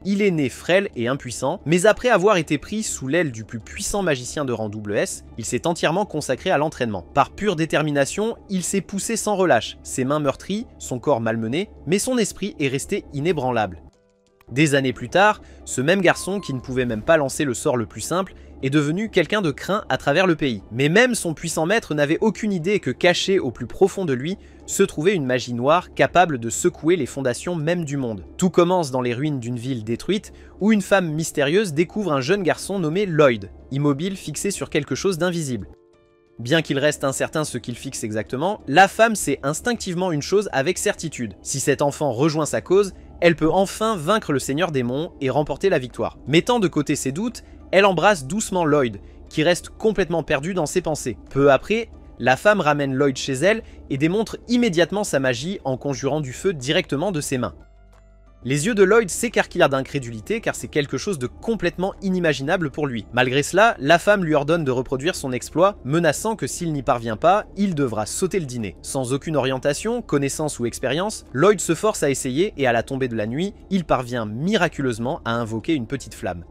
Il est né frêle et impuissant, mais après avoir été pris sous l'aile du plus puissant magicien de rang WS, il s'est entièrement consacré à l'entraînement. Par pure détermination, il s'est poussé sans relâche, ses mains meurtries, son corps malmené, mais son esprit est resté inébranlable. Des années plus tard, ce même garçon qui ne pouvait même pas lancer le sort le plus simple est devenu quelqu'un de craint à travers le pays. Mais même son puissant maître n'avait aucune idée que caché au plus profond de lui se trouvait une magie noire capable de secouer les fondations même du monde. Tout commence dans les ruines d'une ville détruite où une femme mystérieuse découvre un jeune garçon nommé Lloyd, immobile fixé sur quelque chose d'invisible. Bien qu'il reste incertain ce qu'il fixe exactement, la femme sait instinctivement une chose avec certitude. Si cet enfant rejoint sa cause, elle peut enfin vaincre le Seigneur Démon et remporter la victoire. Mettant de côté ses doutes, elle embrasse doucement Lloyd, qui reste complètement perdu dans ses pensées. Peu après, la femme ramène Lloyd chez elle et démontre immédiatement sa magie en conjurant du feu directement de ses mains. Les yeux de Lloyd s'écarquillèrent d'incrédulité car c'est quelque chose de complètement inimaginable pour lui. Malgré cela, la femme lui ordonne de reproduire son exploit, menaçant que s'il n'y parvient pas, il devra sauter le dîner. Sans aucune orientation, connaissance ou expérience, Lloyd se force à essayer et à la tombée de la nuit, il parvient miraculeusement à invoquer une petite flamme.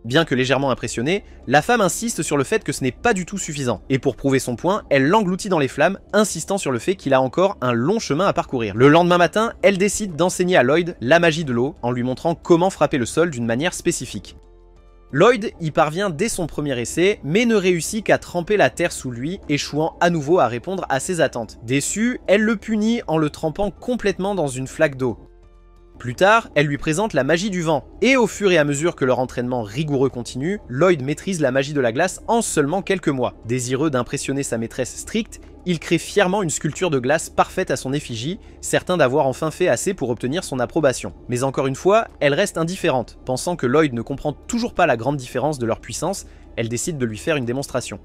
Bien que légèrement impressionnée, la femme insiste sur le fait que ce n'est pas du tout suffisant, et pour prouver son point, elle l'engloutit dans les flammes, insistant sur le fait qu'il a encore un long chemin à parcourir. Le lendemain matin, elle décide d'enseigner à Lloyd la magie de l'eau, en lui montrant comment frapper le sol d'une manière spécifique. Lloyd y parvient dès son premier essai, mais ne réussit qu'à tremper la terre sous lui, échouant à nouveau à répondre à ses attentes. Déçue, elle le punit en le trempant complètement dans une flaque d'eau. Plus tard, elle lui présente la magie du vent, et au fur et à mesure que leur entraînement rigoureux continue, Lloyd maîtrise la magie de la glace en seulement quelques mois. Désireux d'impressionner sa maîtresse stricte, il crée fièrement une sculpture de glace parfaite à son effigie, certain d'avoir enfin fait assez pour obtenir son approbation. Mais encore une fois, elle reste indifférente, pensant que Lloyd ne comprend toujours pas la grande différence de leur puissance, elle décide de lui faire une démonstration.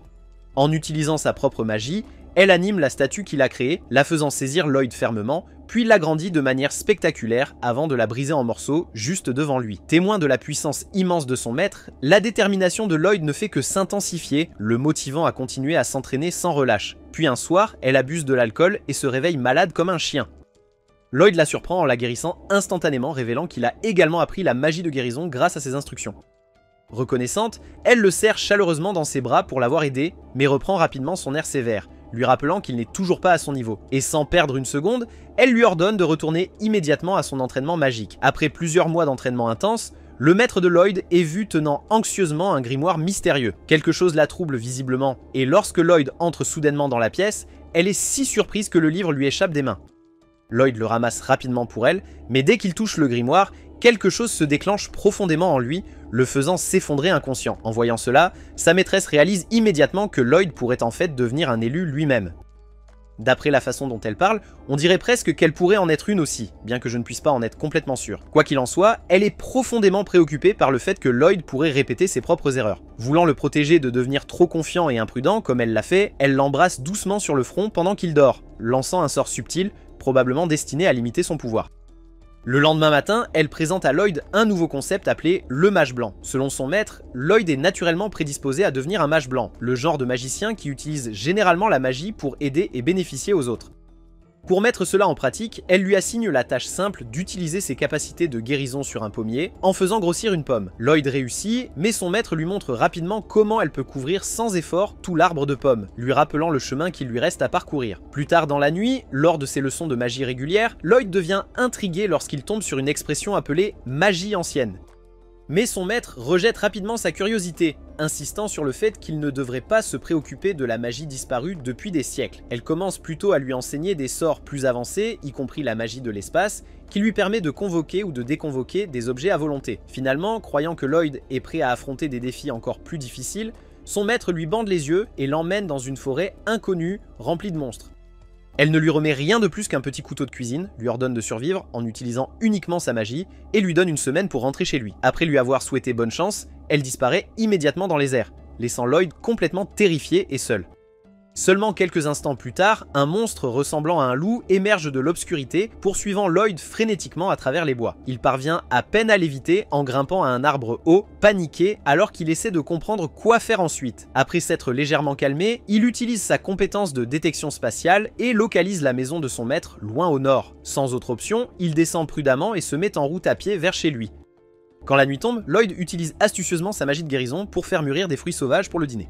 En utilisant sa propre magie, elle anime la statue qu'il a créée, la faisant saisir Lloyd fermement, puis l'agrandit de manière spectaculaire avant de la briser en morceaux juste devant lui. Témoin de la puissance immense de son maître, la détermination de Lloyd ne fait que s'intensifier, le motivant à continuer à s'entraîner sans relâche. Puis un soir, elle abuse de l'alcool et se réveille malade comme un chien. Lloyd la surprend en la guérissant instantanément, révélant qu'il a également appris la magie de guérison grâce à ses instructions. Reconnaissante, elle le serre chaleureusement dans ses bras pour l'avoir aidé, mais reprend rapidement son air sévère, lui rappelant qu'il n'est toujours pas à son niveau. Et sans perdre une seconde, elle lui ordonne de retourner immédiatement à son entraînement magique. Après plusieurs mois d'entraînement intense, le maître de Lloyd est vu tenant anxieusement un grimoire mystérieux. Quelque chose la trouble visiblement, et lorsque Lloyd entre soudainement dans la pièce, elle est si surprise que le livre lui échappe des mains. Lloyd le ramasse rapidement pour elle, mais dès qu'il touche le grimoire, quelque chose se déclenche profondément en lui, le faisant s'effondrer inconscient. En voyant cela, sa maîtresse réalise immédiatement que Lloyd pourrait en fait devenir un élu lui-même. D'après la façon dont elle parle, on dirait presque qu'elle pourrait en être une aussi, bien que je ne puisse pas en être complètement sûr. Quoi qu'il en soit, elle est profondément préoccupée par le fait que Lloyd pourrait répéter ses propres erreurs. Voulant le protéger de devenir trop confiant et imprudent comme elle l'a fait, elle l'embrasse doucement sur le front pendant qu'il dort, lançant un sort subtil, probablement destiné à limiter son pouvoir. Le lendemain matin, elle présente à Lloyd un nouveau concept appelé le mage blanc. Selon son maître, Lloyd est naturellement prédisposé à devenir un mage blanc, le genre de magicien qui utilise généralement la magie pour aider et bénéficier aux autres. Pour mettre cela en pratique, elle lui assigne la tâche simple d'utiliser ses capacités de guérison sur un pommier en faisant grossir une pomme. Lloyd réussit, mais son maître lui montre rapidement comment elle peut couvrir sans effort tout l'arbre de pommes, lui rappelant le chemin qu'il lui reste à parcourir. Plus tard dans la nuit, lors de ses leçons de magie régulières, Lloyd devient intrigué lorsqu'il tombe sur une expression appelée « magie ancienne ». Mais son maître rejette rapidement sa curiosité, insistant sur le fait qu'il ne devrait pas se préoccuper de la magie disparue depuis des siècles. Elle commence plutôt à lui enseigner des sorts plus avancés, y compris la magie de l'espace, qui lui permet de convoquer ou de déconvoquer des objets à volonté. Finalement, croyant que Lloyd est prêt à affronter des défis encore plus difficiles, son maître lui bande les yeux et l'emmène dans une forêt inconnue remplie de monstres. Elle ne lui remet rien de plus qu'un petit couteau de cuisine, lui ordonne de survivre en utilisant uniquement sa magie et lui donne une semaine pour rentrer chez lui. Après lui avoir souhaité bonne chance, elle disparaît immédiatement dans les airs, laissant Lloyd complètement terrifié et seul. Seulement quelques instants plus tard, un monstre ressemblant à un loup émerge de l'obscurité, poursuivant Lloyd frénétiquement à travers les bois. Il parvient à peine à l'éviter en grimpant à un arbre haut, paniqué, alors qu'il essaie de comprendre quoi faire ensuite. Après s'être légèrement calmé, il utilise sa compétence de détection spatiale et localise la maison de son maître loin au nord. Sans autre option, il descend prudemment et se met en route à pied vers chez lui. Quand la nuit tombe, Lloyd utilise astucieusement sa magie de guérison pour faire mûrir des fruits sauvages pour le dîner.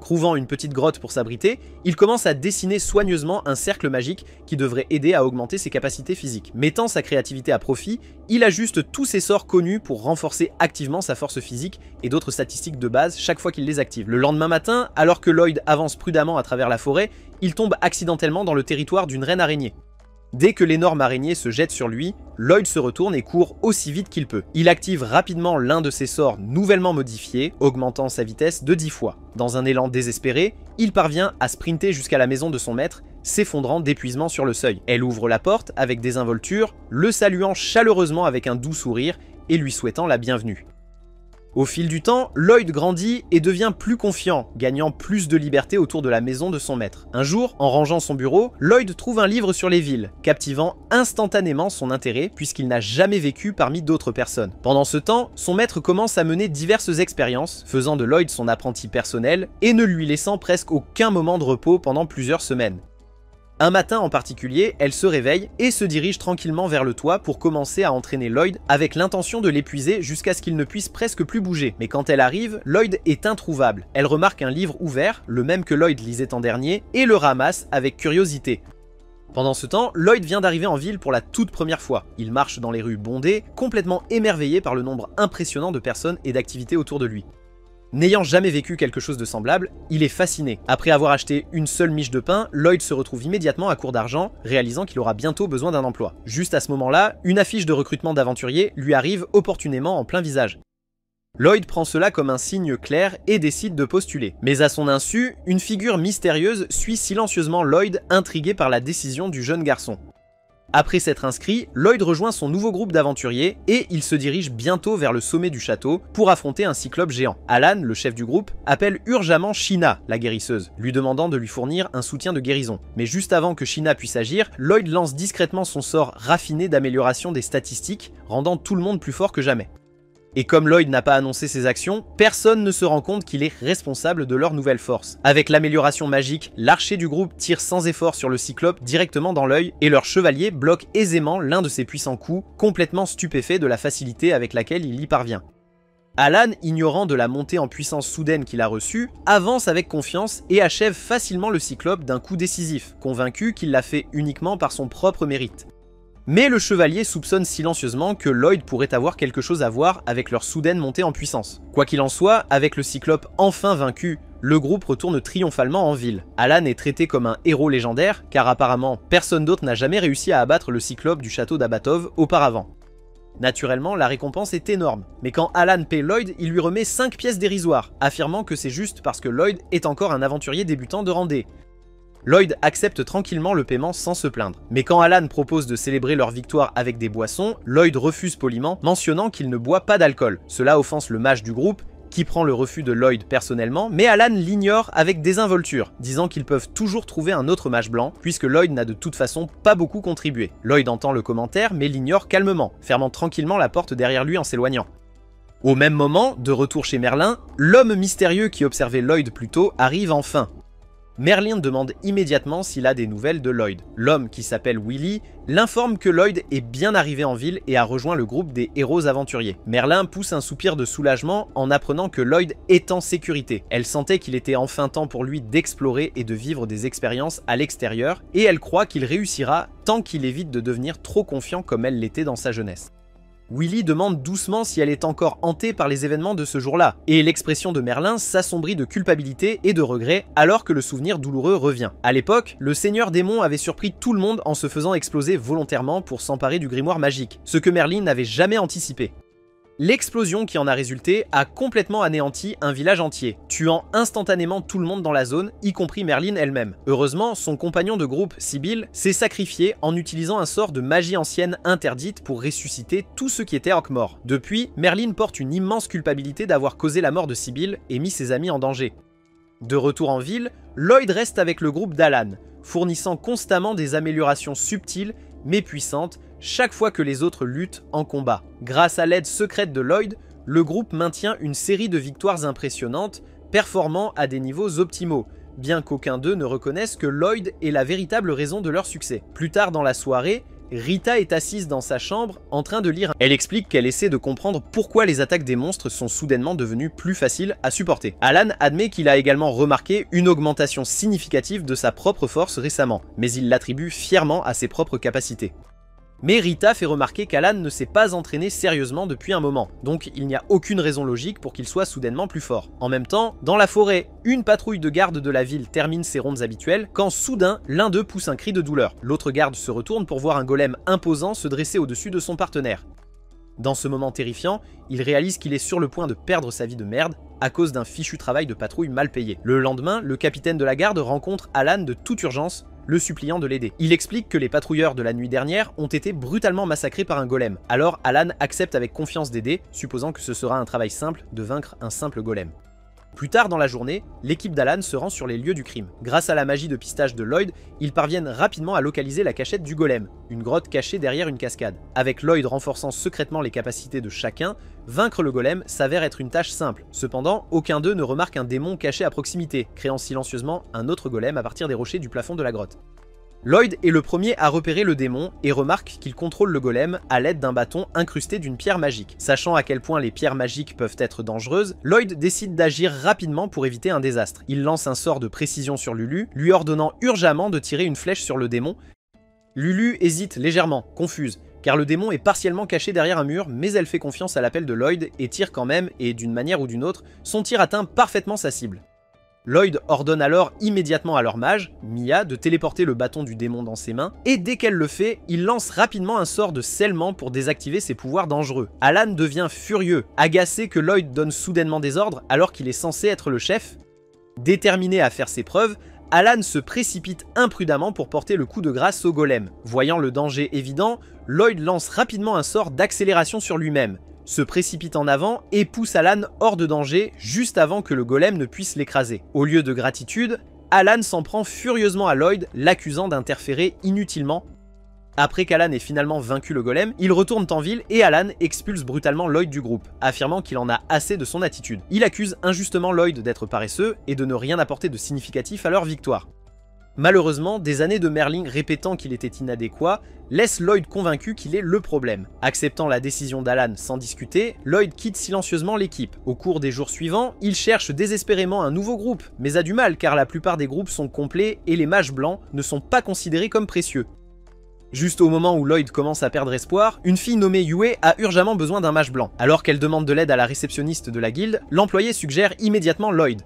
Trouvant une petite grotte pour s'abriter, il commence à dessiner soigneusement un cercle magique qui devrait aider à augmenter ses capacités physiques. Mettant sa créativité à profit, il ajuste tous ses sorts connus pour renforcer activement sa force physique et d'autres statistiques de base chaque fois qu'il les active. Le lendemain matin, alors que Lloyd avance prudemment à travers la forêt, il tombe accidentellement dans le territoire d'une reine araignée. Dès que l'énorme araignée se jette sur lui, Lloyd se retourne et court aussi vite qu'il peut. Il active rapidement l'un de ses sorts nouvellement modifiés, augmentant sa vitesse de 10 fois. Dans un élan désespéré, il parvient à sprinter jusqu'à la maison de son maître, s'effondrant d'épuisement sur le seuil. Elle ouvre la porte avec désinvolture, le saluant chaleureusement avec un doux sourire et lui souhaitant la bienvenue. Au fil du temps, Lloyd grandit et devient plus confiant, gagnant plus de liberté autour de la maison de son maître. Un jour, en rangeant son bureau, Lloyd trouve un livre sur les villes, captivant instantanément son intérêt puisqu'il n'a jamais vécu parmi d'autres personnes. Pendant ce temps, son maître commence à mener diverses expériences, faisant de Lloyd son apprenti personnel et ne lui laissant presque aucun moment de repos pendant plusieurs semaines. Un matin en particulier, elle se réveille et se dirige tranquillement vers le toit pour commencer à entraîner Lloyd avec l'intention de l'épuiser jusqu'à ce qu'il ne puisse presque plus bouger. Mais quand elle arrive, Lloyd est introuvable. Elle remarque un livre ouvert, le même que Lloyd lisait en dernier, et le ramasse avec curiosité. Pendant ce temps, Lloyd vient d'arriver en ville pour la toute première fois. Il marche dans les rues bondées, complètement émerveillé par le nombre impressionnant de personnes et d'activités autour de lui. N'ayant jamais vécu quelque chose de semblable, il est fasciné. Après avoir acheté une seule miche de pain, Lloyd se retrouve immédiatement à court d'argent, réalisant qu'il aura bientôt besoin d'un emploi. Juste à ce moment-là, une affiche de recrutement d'aventurier lui arrive opportunément en plein visage. Lloyd prend cela comme un signe clair et décide de postuler. Mais à son insu, une figure mystérieuse suit silencieusement Lloyd, intrigué par la décision du jeune garçon. Après s'être inscrit, Lloyd rejoint son nouveau groupe d'aventuriers et il se dirige bientôt vers le sommet du château pour affronter un cyclope géant. Alan, le chef du groupe, appelle urgemment Sheena, la guérisseuse, lui demandant de lui fournir un soutien de guérison. Mais juste avant que Sheena puisse agir, Lloyd lance discrètement son sort raffiné d'amélioration des statistiques, rendant tout le monde plus fort que jamais. Et comme Lloyd n'a pas annoncé ses actions, personne ne se rend compte qu'il est responsable de leur nouvelle force. Avec l'amélioration magique, l'archer du groupe tire sans effort sur le cyclope directement dans l'œil et leur chevalier bloque aisément l'un de ses puissants coups, complètement stupéfait de la facilité avec laquelle il y parvient. Alan, ignorant de la montée en puissance soudaine qu'il a reçue, avance avec confiance et achève facilement le cyclope d'un coup décisif, convaincu qu'il l'a fait uniquement par son propre mérite. Mais le chevalier soupçonne silencieusement que Lloyd pourrait avoir quelque chose à voir avec leur soudaine montée en puissance. Quoi qu'il en soit, avec le cyclope enfin vaincu, le groupe retourne triomphalement en ville. Alan est traité comme un héros légendaire, car apparemment personne d'autre n'a jamais réussi à abattre le cyclope du château d'Abatov auparavant. Naturellement, la récompense est énorme, mais quand Alan paie Lloyd, il lui remet 5 pièces dérisoires, affirmant que c'est juste parce que Lloyd est encore un aventurier débutant de rang D. Lloyd accepte tranquillement le paiement sans se plaindre. Mais quand Alan propose de célébrer leur victoire avec des boissons, Lloyd refuse poliment, mentionnant qu'il ne boit pas d'alcool. Cela offense le mage du groupe, qui prend le refus de Lloyd personnellement, mais Alan l'ignore avec désinvolture, disant qu'ils peuvent toujours trouver un autre mage blanc, puisque Lloyd n'a de toute façon pas beaucoup contribué. Lloyd entend le commentaire, mais l'ignore calmement, fermant tranquillement la porte derrière lui en s'éloignant. Au même moment, de retour chez Merlin, l'homme mystérieux qui observait Lloyd plus tôt arrive enfin. Merlin demande immédiatement s'il a des nouvelles de Lloyd. L'homme, qui s'appelle Willy, l'informe que Lloyd est bien arrivé en ville et a rejoint le groupe des héros aventuriers. Merlin pousse un soupir de soulagement en apprenant que Lloyd est en sécurité. Elle sentait qu'il était enfin temps pour lui d'explorer et de vivre des expériences à l'extérieur, et elle croit qu'il réussira tant qu'il évite de devenir trop confiant comme elle l'était dans sa jeunesse. Willy demande doucement si elle est encore hantée par les événements de ce jour-là, et l'expression de Merlin s'assombrit de culpabilité et de regret alors que le souvenir douloureux revient. À l'époque, le Seigneur Démon avait surpris tout le monde en se faisant exploser volontairement pour s'emparer du grimoire magique, ce que Merlin n'avait jamais anticipé. L'explosion qui en a résulté a complètement anéanti un village entier, tuant instantanément tout le monde dans la zone, y compris Merlin elle-même. Heureusement, son compagnon de groupe, Sibyl, s'est sacrifié en utilisant un sort de magie ancienne interdite pour ressusciter tous ceux qui étaient morts. Depuis, Merlin porte une immense culpabilité d'avoir causé la mort de Sibyl et mis ses amis en danger. De retour en ville, Lloyd reste avec le groupe d'Alan, fournissant constamment des améliorations subtiles mais puissantes chaque fois que les autres luttent en combat. Grâce à l'aide secrète de Lloyd, le groupe maintient une série de victoires impressionnantes, performant à des niveaux optimaux, bien qu'aucun d'eux ne reconnaisse que Lloyd est la véritable raison de leur succès. Plus tard dans la soirée, Rita est assise dans sa chambre en train de lire. Elle explique qu'elle essaie de comprendre pourquoi les attaques des monstres sont soudainement devenues plus faciles à supporter. Alan admet qu'il a également remarqué une augmentation significative de sa propre force récemment, mais il l'attribue fièrement à ses propres capacités. Mais Rita fait remarquer qu'Alan ne s'est pas entraîné sérieusement depuis un moment, donc il n'y a aucune raison logique pour qu'il soit soudainement plus fort. En même temps, dans la forêt, une patrouille de garde de la ville termine ses rondes habituelles quand soudain l'un d'eux pousse un cri de douleur. L'autre garde se retourne pour voir un golem imposant se dresser au-dessus de son partenaire. Dans ce moment terrifiant, il réalise qu'il est sur le point de perdre sa vie de merde à cause d'un fichu travail de patrouille mal payé. Le lendemain, le capitaine de la garde rencontre Alan de toute urgence, le suppliant de l'aider. Il explique que les patrouilleurs de la nuit dernière ont été brutalement massacrés par un golem. Alors Alan accepte avec confiance d'aider, supposant que ce sera un travail simple de vaincre un simple golem. Plus tard dans la journée, l'équipe d'Alan se rend sur les lieux du crime. Grâce à la magie de pistage de Lloyd, ils parviennent rapidement à localiser la cachette du golem, une grotte cachée derrière une cascade. Avec Lloyd renforçant secrètement les capacités de chacun, vaincre le golem s'avère être une tâche simple. Cependant, aucun d'eux ne remarque un démon caché à proximité, créant silencieusement un autre golem à partir des rochers du plafond de la grotte. Lloyd est le premier à repérer le démon et remarque qu'il contrôle le golem à l'aide d'un bâton incrusté d'une pierre magique. Sachant à quel point les pierres magiques peuvent être dangereuses, Lloyd décide d'agir rapidement pour éviter un désastre. Il lance un sort de précision sur Lulu, lui ordonnant urgemment de tirer une flèche sur le démon. Lulu hésite légèrement, confuse, car le démon est partiellement caché derrière un mur, mais elle fait confiance à l'appel de Lloyd et tire quand même, et d'une manière ou d'une autre, son tir atteint parfaitement sa cible. Lloyd ordonne alors immédiatement à leur mage, Mia, de téléporter le bâton du démon dans ses mains, et dès qu'elle le fait, il lance rapidement un sort de scellement pour désactiver ses pouvoirs dangereux. Alan devient furieux, agacé que Lloyd donne soudainement des ordres alors qu'il est censé être le chef. Déterminé à faire ses preuves, Alan se précipite imprudemment pour porter le coup de grâce au golem. Voyant le danger évident, Lloyd lance rapidement un sort d'accélération sur lui-même, se précipite en avant et pousse Alan hors de danger juste avant que le golem ne puisse l'écraser. Au lieu de gratitude, Alan s'en prend furieusement à Lloyd, l'accusant d'interférer inutilement. Après qu'Alan ait finalement vaincu le golem, ils retournent en ville et Alan expulse brutalement Lloyd du groupe, affirmant qu'il en a assez de son attitude. Il accuse injustement Lloyd d'être paresseux et de ne rien apporter de significatif à leur victoire. Malheureusement, des années de Merlin répétant qu'il était inadéquat laissent Lloyd convaincu qu'il est le problème. Acceptant la décision d'Alan sans discuter, Lloyd quitte silencieusement l'équipe. Au cours des jours suivants, il cherche désespérément un nouveau groupe, mais a du mal car la plupart des groupes sont complets et les mages blancs ne sont pas considérés comme précieux. Juste au moment où Lloyd commence à perdre espoir, une fille nommée Yue a urgemment besoin d'un mage blanc. Alors qu'elle demande de l'aide à la réceptionniste de la guilde, l'employé suggère immédiatement Lloyd.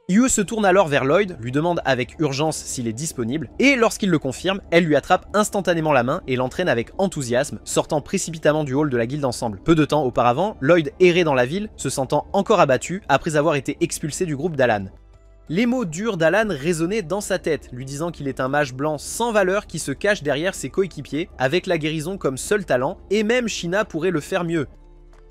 Yue se tourne alors vers Lloyd, lui demande avec urgence s'il est disponible, et lorsqu'il le confirme, elle lui attrape instantanément la main et l'entraîne avec enthousiasme, sortant précipitamment du hall de la guilde ensemble. Peu de temps auparavant, Lloyd errait dans la ville, se sentant encore abattu après avoir été expulsé du groupe d'Alan. Les mots durs d'Alan résonnaient dans sa tête, lui disant qu'il est un mage blanc sans valeur qui se cache derrière ses coéquipiers, avec la guérison comme seul talent, et même Sheena pourrait le faire mieux.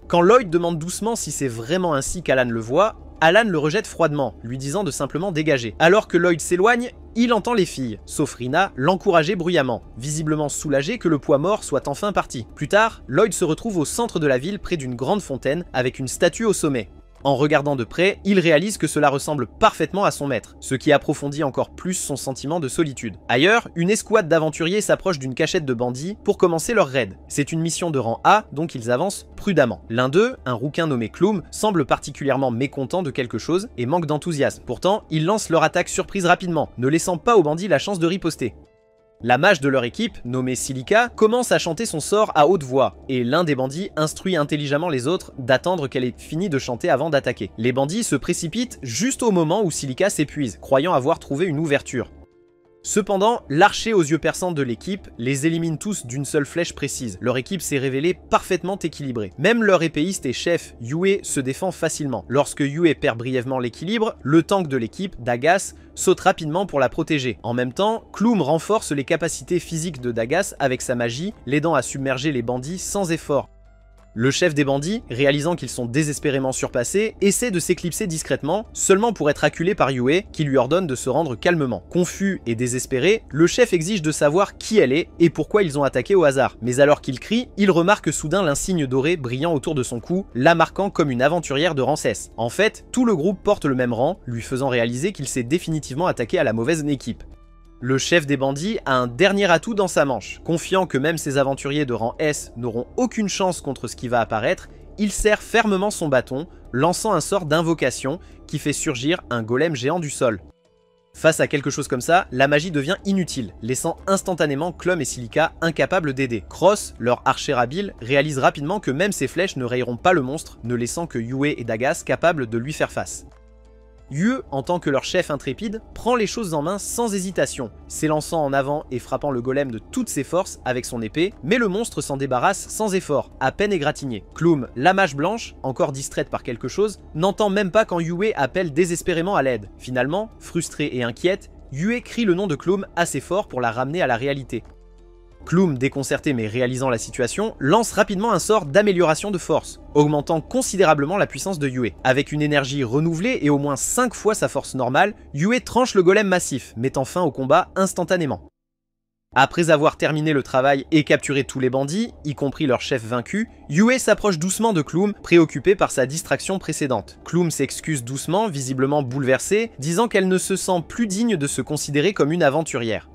Quand Lloyd demande doucement si c'est vraiment ainsi qu'Alan le voit, Alan le rejette froidement, lui disant de simplement dégager. Alors que Lloyd s'éloigne, il entend les filles, sauf Rina, l'encourager bruyamment, visiblement soulagé que le poids mort soit enfin parti. Plus tard, Lloyd se retrouve au centre de la ville près d'une grande fontaine avec une statue au sommet. En regardant de près, il réalise que cela ressemble parfaitement à son maître, ce qui approfondit encore plus son sentiment de solitude. Ailleurs, une escouade d'aventuriers s'approche d'une cachette de bandits pour commencer leur raid. C'est une mission de rang A, donc ils avancent prudemment. L'un d'eux, un rouquin nommé Clum, semble particulièrement mécontent de quelque chose et manque d'enthousiasme. Pourtant, ils lancent leur attaque surprise rapidement, ne laissant pas aux bandits la chance de riposter. La mage de leur équipe, nommée Silica, commence à chanter son sort à haute voix, et l'un des bandits instruit intelligemment les autres d'attendre qu'elle ait fini de chanter avant d'attaquer. Les bandits se précipitent juste au moment où Silica s'épuise, croyant avoir trouvé une ouverture. Cependant, l'archer aux yeux perçants de l'équipe les élimine tous d'une seule flèche précise. Leur équipe s'est révélée parfaitement équilibrée. Même leur épéiste et chef, Yue, se défend facilement. Lorsque Yue perd brièvement l'équilibre, le tank de l'équipe, Dagas, saute rapidement pour la protéger. En même temps, Clum renforce les capacités physiques de Dagas avec sa magie, l'aidant à submerger les bandits sans effort. Le chef des bandits, réalisant qu'ils sont désespérément surpassés, essaie de s'éclipser discrètement, seulement pour être acculé par Yue, qui lui ordonne de se rendre calmement. Confus et désespéré, le chef exige de savoir qui elle est et pourquoi ils ont attaqué au hasard. Mais alors qu'il crie, il remarque soudain l'insigne doré brillant autour de son cou, la marquant comme une aventurière de Ramsès. En fait, tout le groupe porte le même rang, lui faisant réaliser qu'il s'est définitivement attaqué à la mauvaise équipe. Le chef des bandits a un dernier atout dans sa manche. Confiant que même ses aventuriers de rang S n'auront aucune chance contre ce qui va apparaître, il serre fermement son bâton, lançant un sort d'invocation qui fait surgir un golem géant du sol. Face à quelque chose comme ça, la magie devient inutile, laissant instantanément Clum et Silica incapables d'aider. Cross, leur archer habile, réalise rapidement que même ses flèches ne rayeront pas le monstre, ne laissant que Yue et Dagas capables de lui faire face. Yue, en tant que leur chef intrépide, prend les choses en main sans hésitation, s'élançant en avant et frappant le golem de toutes ses forces avec son épée, mais le monstre s'en débarrasse sans effort, à peine égratigné. Clum, la mage blanche, encore distraite par quelque chose, n'entend même pas quand Yue appelle désespérément à l'aide. Finalement, frustrée et inquiète, Yue crie le nom de Clum assez fort pour la ramener à la réalité. Clum, déconcerté mais réalisant la situation, lance rapidement un sort d'amélioration de force, augmentant considérablement la puissance de Yue. Avec une énergie renouvelée et au moins 5 fois sa force normale, Yue tranche le golem massif, mettant fin au combat instantanément. Après avoir terminé le travail et capturé tous les bandits, y compris leur chef vaincu, Yue s'approche doucement de Clum, préoccupé par sa distraction précédente. Clum s'excuse doucement, visiblement bouleversée, disant qu'elle ne se sent plus digne de se considérer comme une aventurière.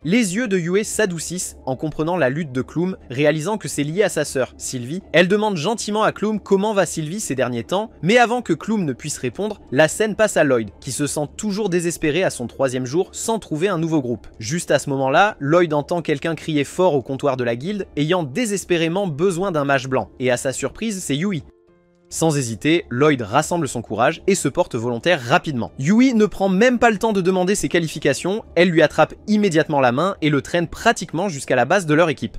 Les yeux de Yue s'adoucissent en comprenant la lutte de Clum, réalisant que c'est lié à sa sœur, Sylvie. Elle demande gentiment à Clum comment va Sylvie ces derniers temps, mais avant que Clum ne puisse répondre, la scène passe à Lloyd, qui se sent toujours désespéré à son 3e jour sans trouver un nouveau groupe. Juste à ce moment-là, Lloyd entend quelqu'un crier fort au comptoir de la guilde, ayant désespérément besoin d'un mage blanc, et à sa surprise, c'est Yui. Sans hésiter, Lloyd rassemble son courage et se porte volontaire rapidement. Yui ne prend même pas le temps de demander ses qualifications, elle lui attrape immédiatement la main et le traîne pratiquement jusqu'à la base de leur équipe.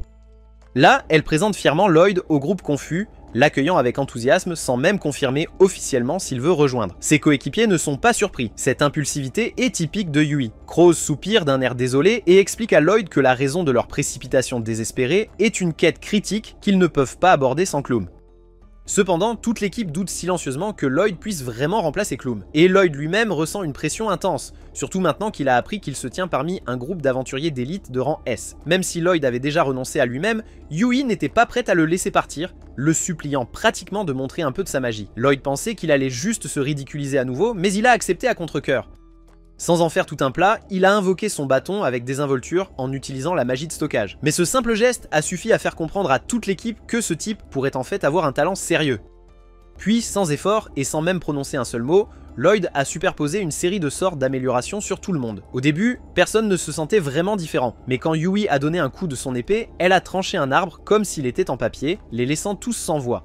Là, elle présente fièrement Lloyd au groupe confus, l'accueillant avec enthousiasme sans même confirmer officiellement s'il veut rejoindre. Ses coéquipiers ne sont pas surpris, cette impulsivité est typique de Yui. Crows soupire d'un air désolé et explique à Lloyd que la raison de leur précipitation désespérée est une quête critique qu'ils ne peuvent pas aborder sans Clum. Cependant, toute l'équipe doute silencieusement que Lloyd puisse vraiment remplacer Clum. Et Lloyd lui-même ressent une pression intense, surtout maintenant qu'il a appris qu'il se tient parmi un groupe d'aventuriers d'élite de rang S. Même si Lloyd avait déjà renoncé à lui-même, Yui n'était pas prête à le laisser partir, le suppliant pratiquement de montrer un peu de sa magie. Lloyd pensait qu'il allait juste se ridiculiser à nouveau, mais il a accepté à contre-cœur. Sans en faire tout un plat, il a invoqué son bâton avec désinvolture en utilisant la magie de stockage. Mais ce simple geste a suffi à faire comprendre à toute l'équipe que ce type pourrait en fait avoir un talent sérieux. Puis, sans effort et sans même prononcer un seul mot, Lloyd a superposé une série de sorts d'amélioration sur tout le monde. Au début, personne ne se sentait vraiment différent, mais quand Yui a donné un coup de son épée, elle a tranché un arbre comme s'il était en papier, les laissant tous sans voix.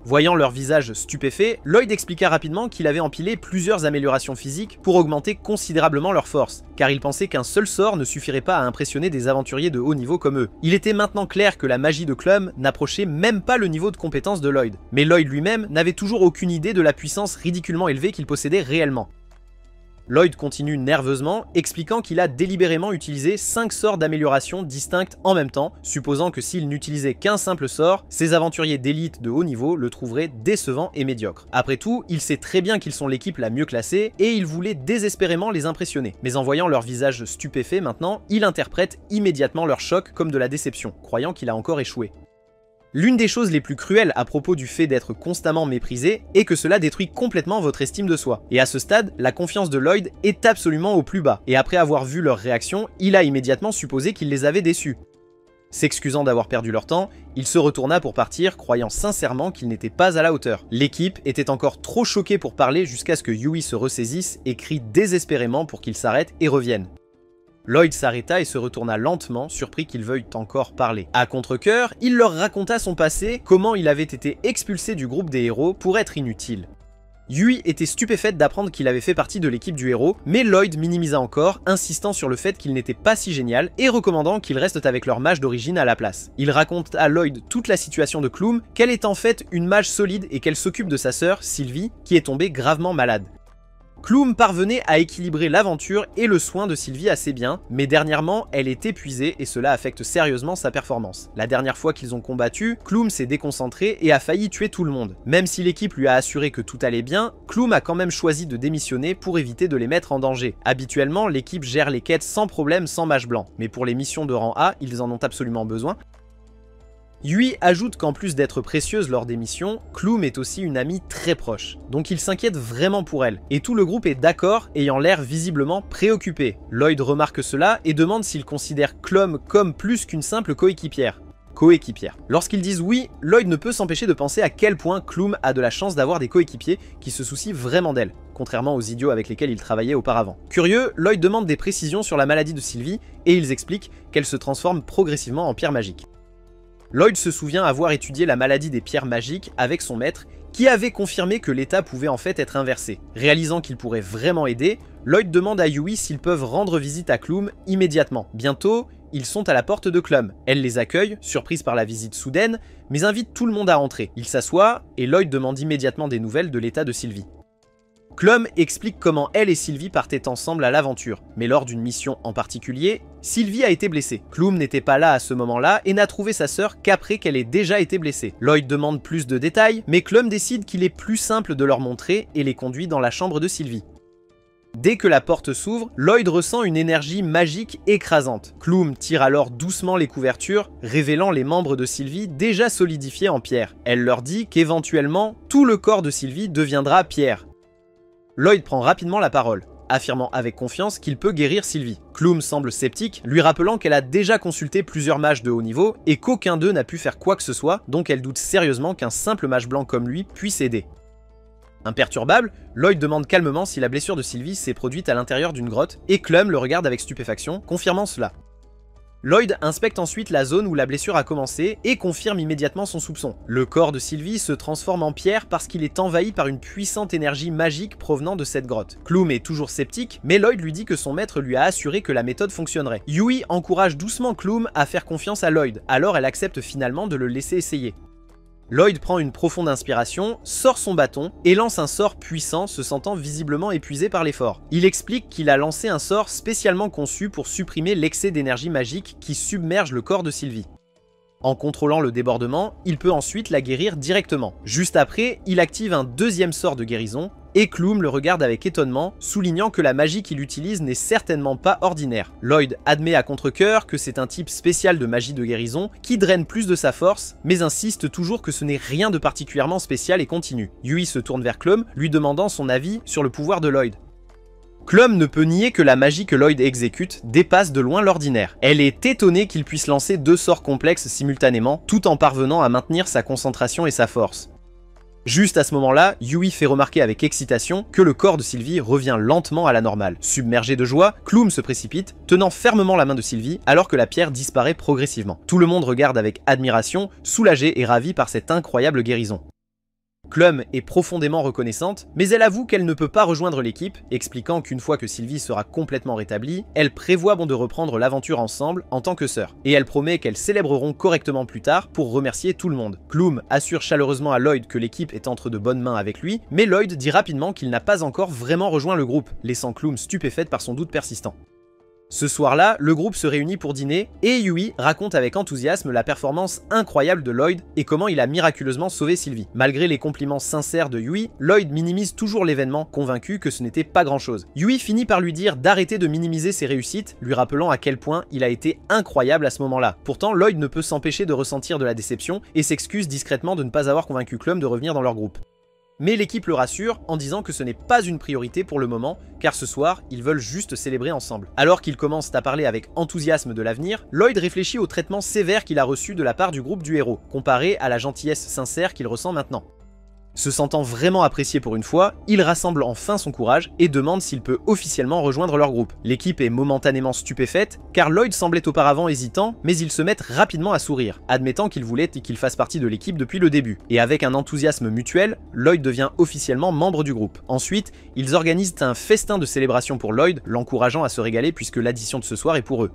Voyant leur visage stupéfait, Lloyd expliqua rapidement qu'il avait empilé plusieurs améliorations physiques pour augmenter considérablement leur force, car il pensait qu'un seul sort ne suffirait pas à impressionner des aventuriers de haut niveau comme eux. Il était maintenant clair que la magie de Clum n'approchait même pas le niveau de compétence de Lloyd, mais Lloyd lui-même n'avait toujours aucune idée de la puissance ridiculement élevée qu'il possédait réellement. Lloyd continue nerveusement, expliquant qu'il a délibérément utilisé 5 sorts d'amélioration distincts en même temps, supposant que s'il n'utilisait qu'un simple sort, ses aventuriers d'élite de haut niveau le trouveraient décevant et médiocre. Après tout, il sait très bien qu'ils sont l'équipe la mieux classée, et il voulait désespérément les impressionner. Mais en voyant leur visage stupéfait maintenant, il interprète immédiatement leur choc comme de la déception, croyant qu'il a encore échoué. L'une des choses les plus cruelles à propos du fait d'être constamment méprisé est que cela détruit complètement votre estime de soi. Et à ce stade, la confiance de Lloyd est absolument au plus bas, et après avoir vu leur réaction, il a immédiatement supposé qu'il les avait déçus. S'excusant d'avoir perdu leur temps, il se retourna pour partir, croyant sincèrement qu'il n'était pas à la hauteur. L'équipe était encore trop choquée pour parler jusqu'à ce que Yui se ressaisisse et crie désespérément pour qu'il s'arrête et revienne. Lloyd s'arrêta et se retourna lentement, surpris qu'ils veuillent encore parler. À contre-cœur, il leur raconta son passé, comment il avait été expulsé du groupe des héros pour être inutile. Yui était stupéfaite d'apprendre qu'il avait fait partie de l'équipe du héros, mais Lloyd minimisa encore, insistant sur le fait qu'il n'était pas si génial et recommandant qu'ils restent avec leur mage d'origine à la place. Il raconte à Lloyd toute la situation de Clum, qu'elle est en fait une mage solide et qu'elle s'occupe de sa sœur, Sylvie, qui est tombée gravement malade. Clum parvenait à équilibrer l'aventure et le soin de Sylvie assez bien, mais dernièrement, elle est épuisée et cela affecte sérieusement sa performance. La dernière fois qu'ils ont combattu, Clum s'est déconcentré et a failli tuer tout le monde. Même si l'équipe lui a assuré que tout allait bien, Clum a quand même choisi de démissionner pour éviter de les mettre en danger. Habituellement, l'équipe gère les quêtes sans problème sans mage blanc, mais pour les missions de rang A, ils en ont absolument besoin. Yui ajoute qu'en plus d'être précieuse lors des missions, Klum est aussi une amie très proche, donc il s'inquiète vraiment pour elle, et tout le groupe est d'accord, ayant l'air visiblement préoccupé. Lloyd remarque cela et demande s'il considère Klum comme plus qu'une simple coéquipière. Lorsqu'ils disent oui, Lloyd ne peut s'empêcher de penser à quel point Klum a de la chance d'avoir des coéquipiers qui se soucient vraiment d'elle, contrairement aux idiots avec lesquels il travaillait auparavant. Curieux, Lloyd demande des précisions sur la maladie de Sylvie et ils expliquent qu'elle se transforme progressivement en pierre magique. Lloyd se souvient avoir étudié la maladie des pierres magiques avec son maître qui avait confirmé que l'état pouvait en fait être inversé. Réalisant qu'il pourrait vraiment aider, Lloyd demande à Yui s'ils peuvent rendre visite à Klum immédiatement. Bientôt, ils sont à la porte de Klum. Elle les accueille, surprise par la visite soudaine, mais invite tout le monde à entrer. Il s'assoit et Lloyd demande immédiatement des nouvelles de l'état de Sylvie. Klum explique comment elle et Sylvie partaient ensemble à l'aventure, mais lors d'une mission en particulier, Sylvie a été blessée. Klum n'était pas là à ce moment-là et n'a trouvé sa sœur qu'après qu'elle ait déjà été blessée. Lloyd demande plus de détails, mais Klum décide qu'il est plus simple de leur montrer et les conduit dans la chambre de Sylvie. Dès que la porte s'ouvre, Lloyd ressent une énergie magique écrasante. Klum tire alors doucement les couvertures, révélant les membres de Sylvie déjà solidifiés en pierre. Elle leur dit qu'éventuellement, tout le corps de Sylvie deviendra pierre. Lloyd prend rapidement la parole, affirmant avec confiance qu'il peut guérir Sylvie. Klum semble sceptique, lui rappelant qu'elle a déjà consulté plusieurs mages de haut niveau et qu'aucun d'eux n'a pu faire quoi que ce soit, donc elle doute sérieusement qu'un simple mage blanc comme lui puisse aider. Imperturbable, Lloyd demande calmement si la blessure de Sylvie s'est produite à l'intérieur d'une grotte, et Klum le regarde avec stupéfaction, confirmant cela. Lloyd inspecte ensuite la zone où la blessure a commencé et confirme immédiatement son soupçon. Le corps de Sylvie se transforme en pierre parce qu'il est envahi par une puissante énergie magique provenant de cette grotte. Klum est toujours sceptique, mais Lloyd lui dit que son maître lui a assuré que la méthode fonctionnerait. Yui encourage doucement Klum à faire confiance à Lloyd, alors elle accepte finalement de le laisser essayer. Lloyd prend une profonde inspiration, sort son bâton et lance un sort puissant, se sentant visiblement épuisé par l'effort. Il explique qu'il a lancé un sort spécialement conçu pour supprimer l'excès d'énergie magique qui submerge le corps de Sylvie. En contrôlant le débordement, il peut ensuite la guérir directement. Juste après, il active un deuxième sort de guérison, et Klum le regarde avec étonnement, soulignant que la magie qu'il utilise n'est certainement pas ordinaire. Lloyd admet à contre-cœur que c'est un type spécial de magie de guérison qui draine plus de sa force, mais insiste toujours que ce n'est rien de particulièrement spécial et continue. Yui se tourne vers Klum, lui demandant son avis sur le pouvoir de Lloyd. Klum ne peut nier que la magie que Lloyd exécute dépasse de loin l'ordinaire. Elle est étonnée qu'il puisse lancer deux sorts complexes simultanément, tout en parvenant à maintenir sa concentration et sa force. Juste à ce moment-là, Yui fait remarquer avec excitation que le corps de Sylvie revient lentement à la normale. Submergé de joie, Klum se précipite, tenant fermement la main de Sylvie alors que la pierre disparaît progressivement. Tout le monde regarde avec admiration, soulagé et ravi par cette incroyable guérison. Klum est profondément reconnaissante, mais elle avoue qu'elle ne peut pas rejoindre l'équipe, expliquant qu'une fois que Sylvie sera complètement rétablie, elle prévoit de reprendre l'aventure ensemble en tant que sœur, et elle promet qu'elles célébreront correctement plus tard pour remercier tout le monde. Klum assure chaleureusement à Lloyd que l'équipe est entre de bonnes mains avec lui, mais Lloyd dit rapidement qu'il n'a pas encore vraiment rejoint le groupe, laissant Klum stupéfaite par son doute persistant. Ce soir-là, le groupe se réunit pour dîner et Yui raconte avec enthousiasme la performance incroyable de Lloyd et comment il a miraculeusement sauvé Sylvie. Malgré les compliments sincères de Yui, Lloyd minimise toujours l'événement, convaincu que ce n'était pas grand-chose. Yui finit par lui dire d'arrêter de minimiser ses réussites, lui rappelant à quel point il a été incroyable à ce moment-là. Pourtant, Lloyd ne peut s'empêcher de ressentir de la déception et s'excuse discrètement de ne pas avoir convaincu Klum de revenir dans leur groupe. Mais l'équipe le rassure en disant que ce n'est pas une priorité pour le moment, car ce soir, ils veulent juste célébrer ensemble. Alors qu'ils commencent à parler avec enthousiasme de l'avenir, Lloyd réfléchit au traitement sévère qu'il a reçu de la part du groupe du héros, comparé à la gentillesse sincère qu'il ressent maintenant. Se sentant vraiment apprécié pour une fois, il rassemble enfin son courage et demande s'il peut officiellement rejoindre leur groupe. L'équipe est momentanément stupéfaite, car Lloyd semblait auparavant hésitant, mais ils se mettent rapidement à sourire, admettant qu'il voulait qu'il fasse partie de l'équipe depuis le début. Et avec un enthousiasme mutuel, Lloyd devient officiellement membre du groupe. Ensuite, ils organisent un festin de célébration pour Lloyd, l'encourageant à se régaler puisque l'addition de ce soir est pour eux.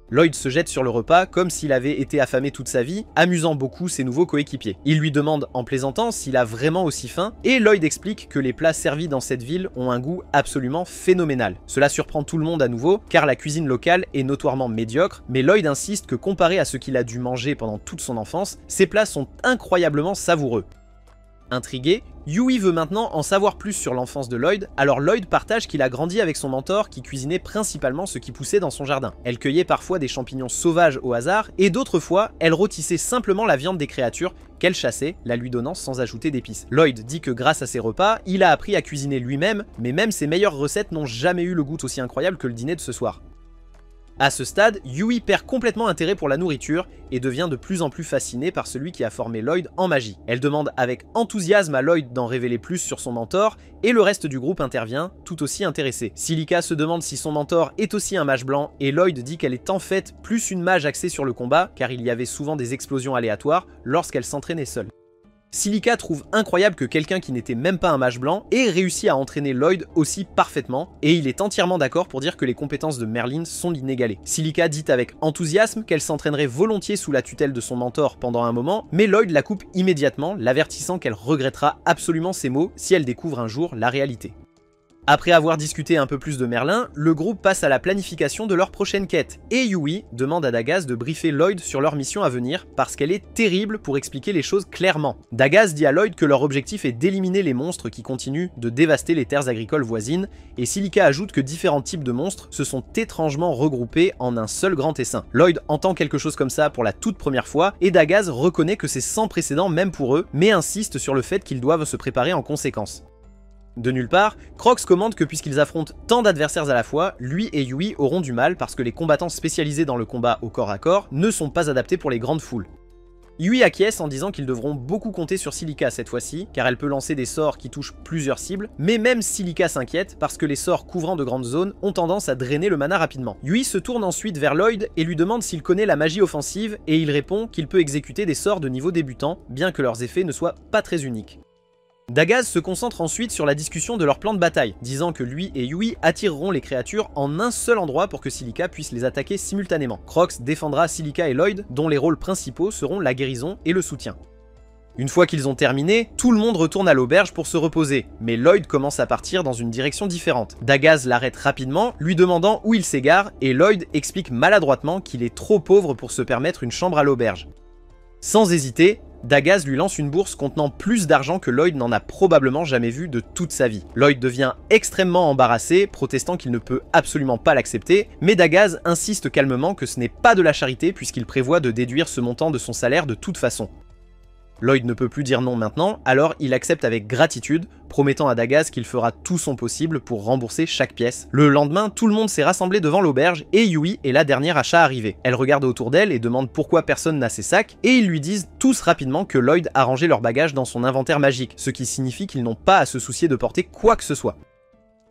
Lloyd se jette sur le repas comme s'il avait été affamé toute sa vie, amusant beaucoup ses nouveaux coéquipiers. Il lui demande en plaisantant s'il a vraiment aussi faim, et Lloyd explique que les plats servis dans cette ville ont un goût absolument phénoménal. Cela surprend tout le monde à nouveau, car la cuisine locale est notoirement médiocre, mais Lloyd insiste que comparé à ce qu'il a dû manger pendant toute son enfance, ces plats sont incroyablement savoureux. Intrigué, Yui veut maintenant en savoir plus sur l'enfance de Lloyd, alors Lloyd partage qu'il a grandi avec son mentor qui cuisinait principalement ce qui poussait dans son jardin. Elle cueillait parfois des champignons sauvages au hasard, et d'autres fois, elle rôtissait simplement la viande des créatures qu'elle chassait, la lui donnant sans ajouter d'épices. Lloyd dit que grâce à ses repas, il a appris à cuisiner lui-même, mais même ses meilleures recettes n'ont jamais eu le goût aussi incroyable que le dîner de ce soir. À ce stade, Yui perd complètement intérêt pour la nourriture et devient de plus en plus fascinée par celui qui a formé Lloyd en magie. Elle demande avec enthousiasme à Lloyd d'en révéler plus sur son mentor et le reste du groupe intervient, tout aussi intéressé. Silica se demande si son mentor est aussi un mage blanc et Lloyd dit qu'elle est en fait plus une mage axée sur le combat car il y avait souvent des explosions aléatoires lorsqu'elle s'entraînait seule. Silica trouve incroyable que quelqu'un qui n'était même pas un mage blanc ait réussi à entraîner Lloyd aussi parfaitement, et il est entièrement d'accord pour dire que les compétences de Merlin sont inégalées. Silica dit avec enthousiasme qu'elle s'entraînerait volontiers sous la tutelle de son mentor pendant un moment, mais Lloyd la coupe immédiatement, l'avertissant qu'elle regrettera absolument ses mots si elle découvre un jour la réalité. Après avoir discuté un peu plus de Merlin, le groupe passe à la planification de leur prochaine quête, et Yui demande à Dagaz de briefer Lloyd sur leur mission à venir, parce qu'elle est terrible pour expliquer les choses clairement. Dagaz dit à Lloyd que leur objectif est d'éliminer les monstres qui continuent de dévaster les terres agricoles voisines, et Silica ajoute que différents types de monstres se sont étrangement regroupés en un seul grand essaim. Lloyd entend quelque chose comme ça pour la toute première fois, et Dagaz reconnaît que c'est sans précédent même pour eux, mais insiste sur le fait qu'ils doivent se préparer en conséquence. De nulle part, Crocs commande que puisqu'ils affrontent tant d'adversaires à la fois, lui et Yui auront du mal parce que les combattants spécialisés dans le combat au corps à corps ne sont pas adaptés pour les grandes foules. Yui acquiesce en disant qu'ils devront beaucoup compter sur Silica cette fois-ci, car elle peut lancer des sorts qui touchent plusieurs cibles, mais même Silica s'inquiète parce que les sorts couvrant de grandes zones ont tendance à drainer le mana rapidement. Yui se tourne ensuite vers Lloyd et lui demande s'il connaît la magie offensive, et il répond qu'il peut exécuter des sorts de niveau débutant, bien que leurs effets ne soient pas très uniques. Dagaz se concentre ensuite sur la discussion de leur plan de bataille, disant que lui et Yui attireront les créatures en un seul endroit pour que Silica puisse les attaquer simultanément. Crocs défendra Silica et Lloyd, dont les rôles principaux seront la guérison et le soutien. Une fois qu'ils ont terminé, tout le monde retourne à l'auberge pour se reposer, mais Lloyd commence à partir dans une direction différente. Dagaz l'arrête rapidement, lui demandant où il s'égare, et Lloyd explique maladroitement qu'il est trop pauvre pour se permettre une chambre à l'auberge. Sans hésiter, Dagaz lui lance une bourse contenant plus d'argent que Lloyd n'en a probablement jamais vu de toute sa vie. Lloyd devient extrêmement embarrassé, protestant qu'il ne peut absolument pas l'accepter, mais Dagaz insiste calmement que ce n'est pas de la charité puisqu'il prévoit de déduire ce montant de son salaire de toute façon. Lloyd ne peut plus dire non maintenant, alors il accepte avec gratitude, promettant à Dagaz qu'il fera tout son possible pour rembourser chaque pièce. Le lendemain, tout le monde s'est rassemblé devant l'auberge et Yui est la dernière achat arrivée. Elle regarde autour d'elle et demande pourquoi personne n'a ses sacs, et ils lui disent tous rapidement que Lloyd a rangé leur bagage dans son inventaire magique, ce qui signifie qu'ils n'ont pas à se soucier de porter quoi que ce soit.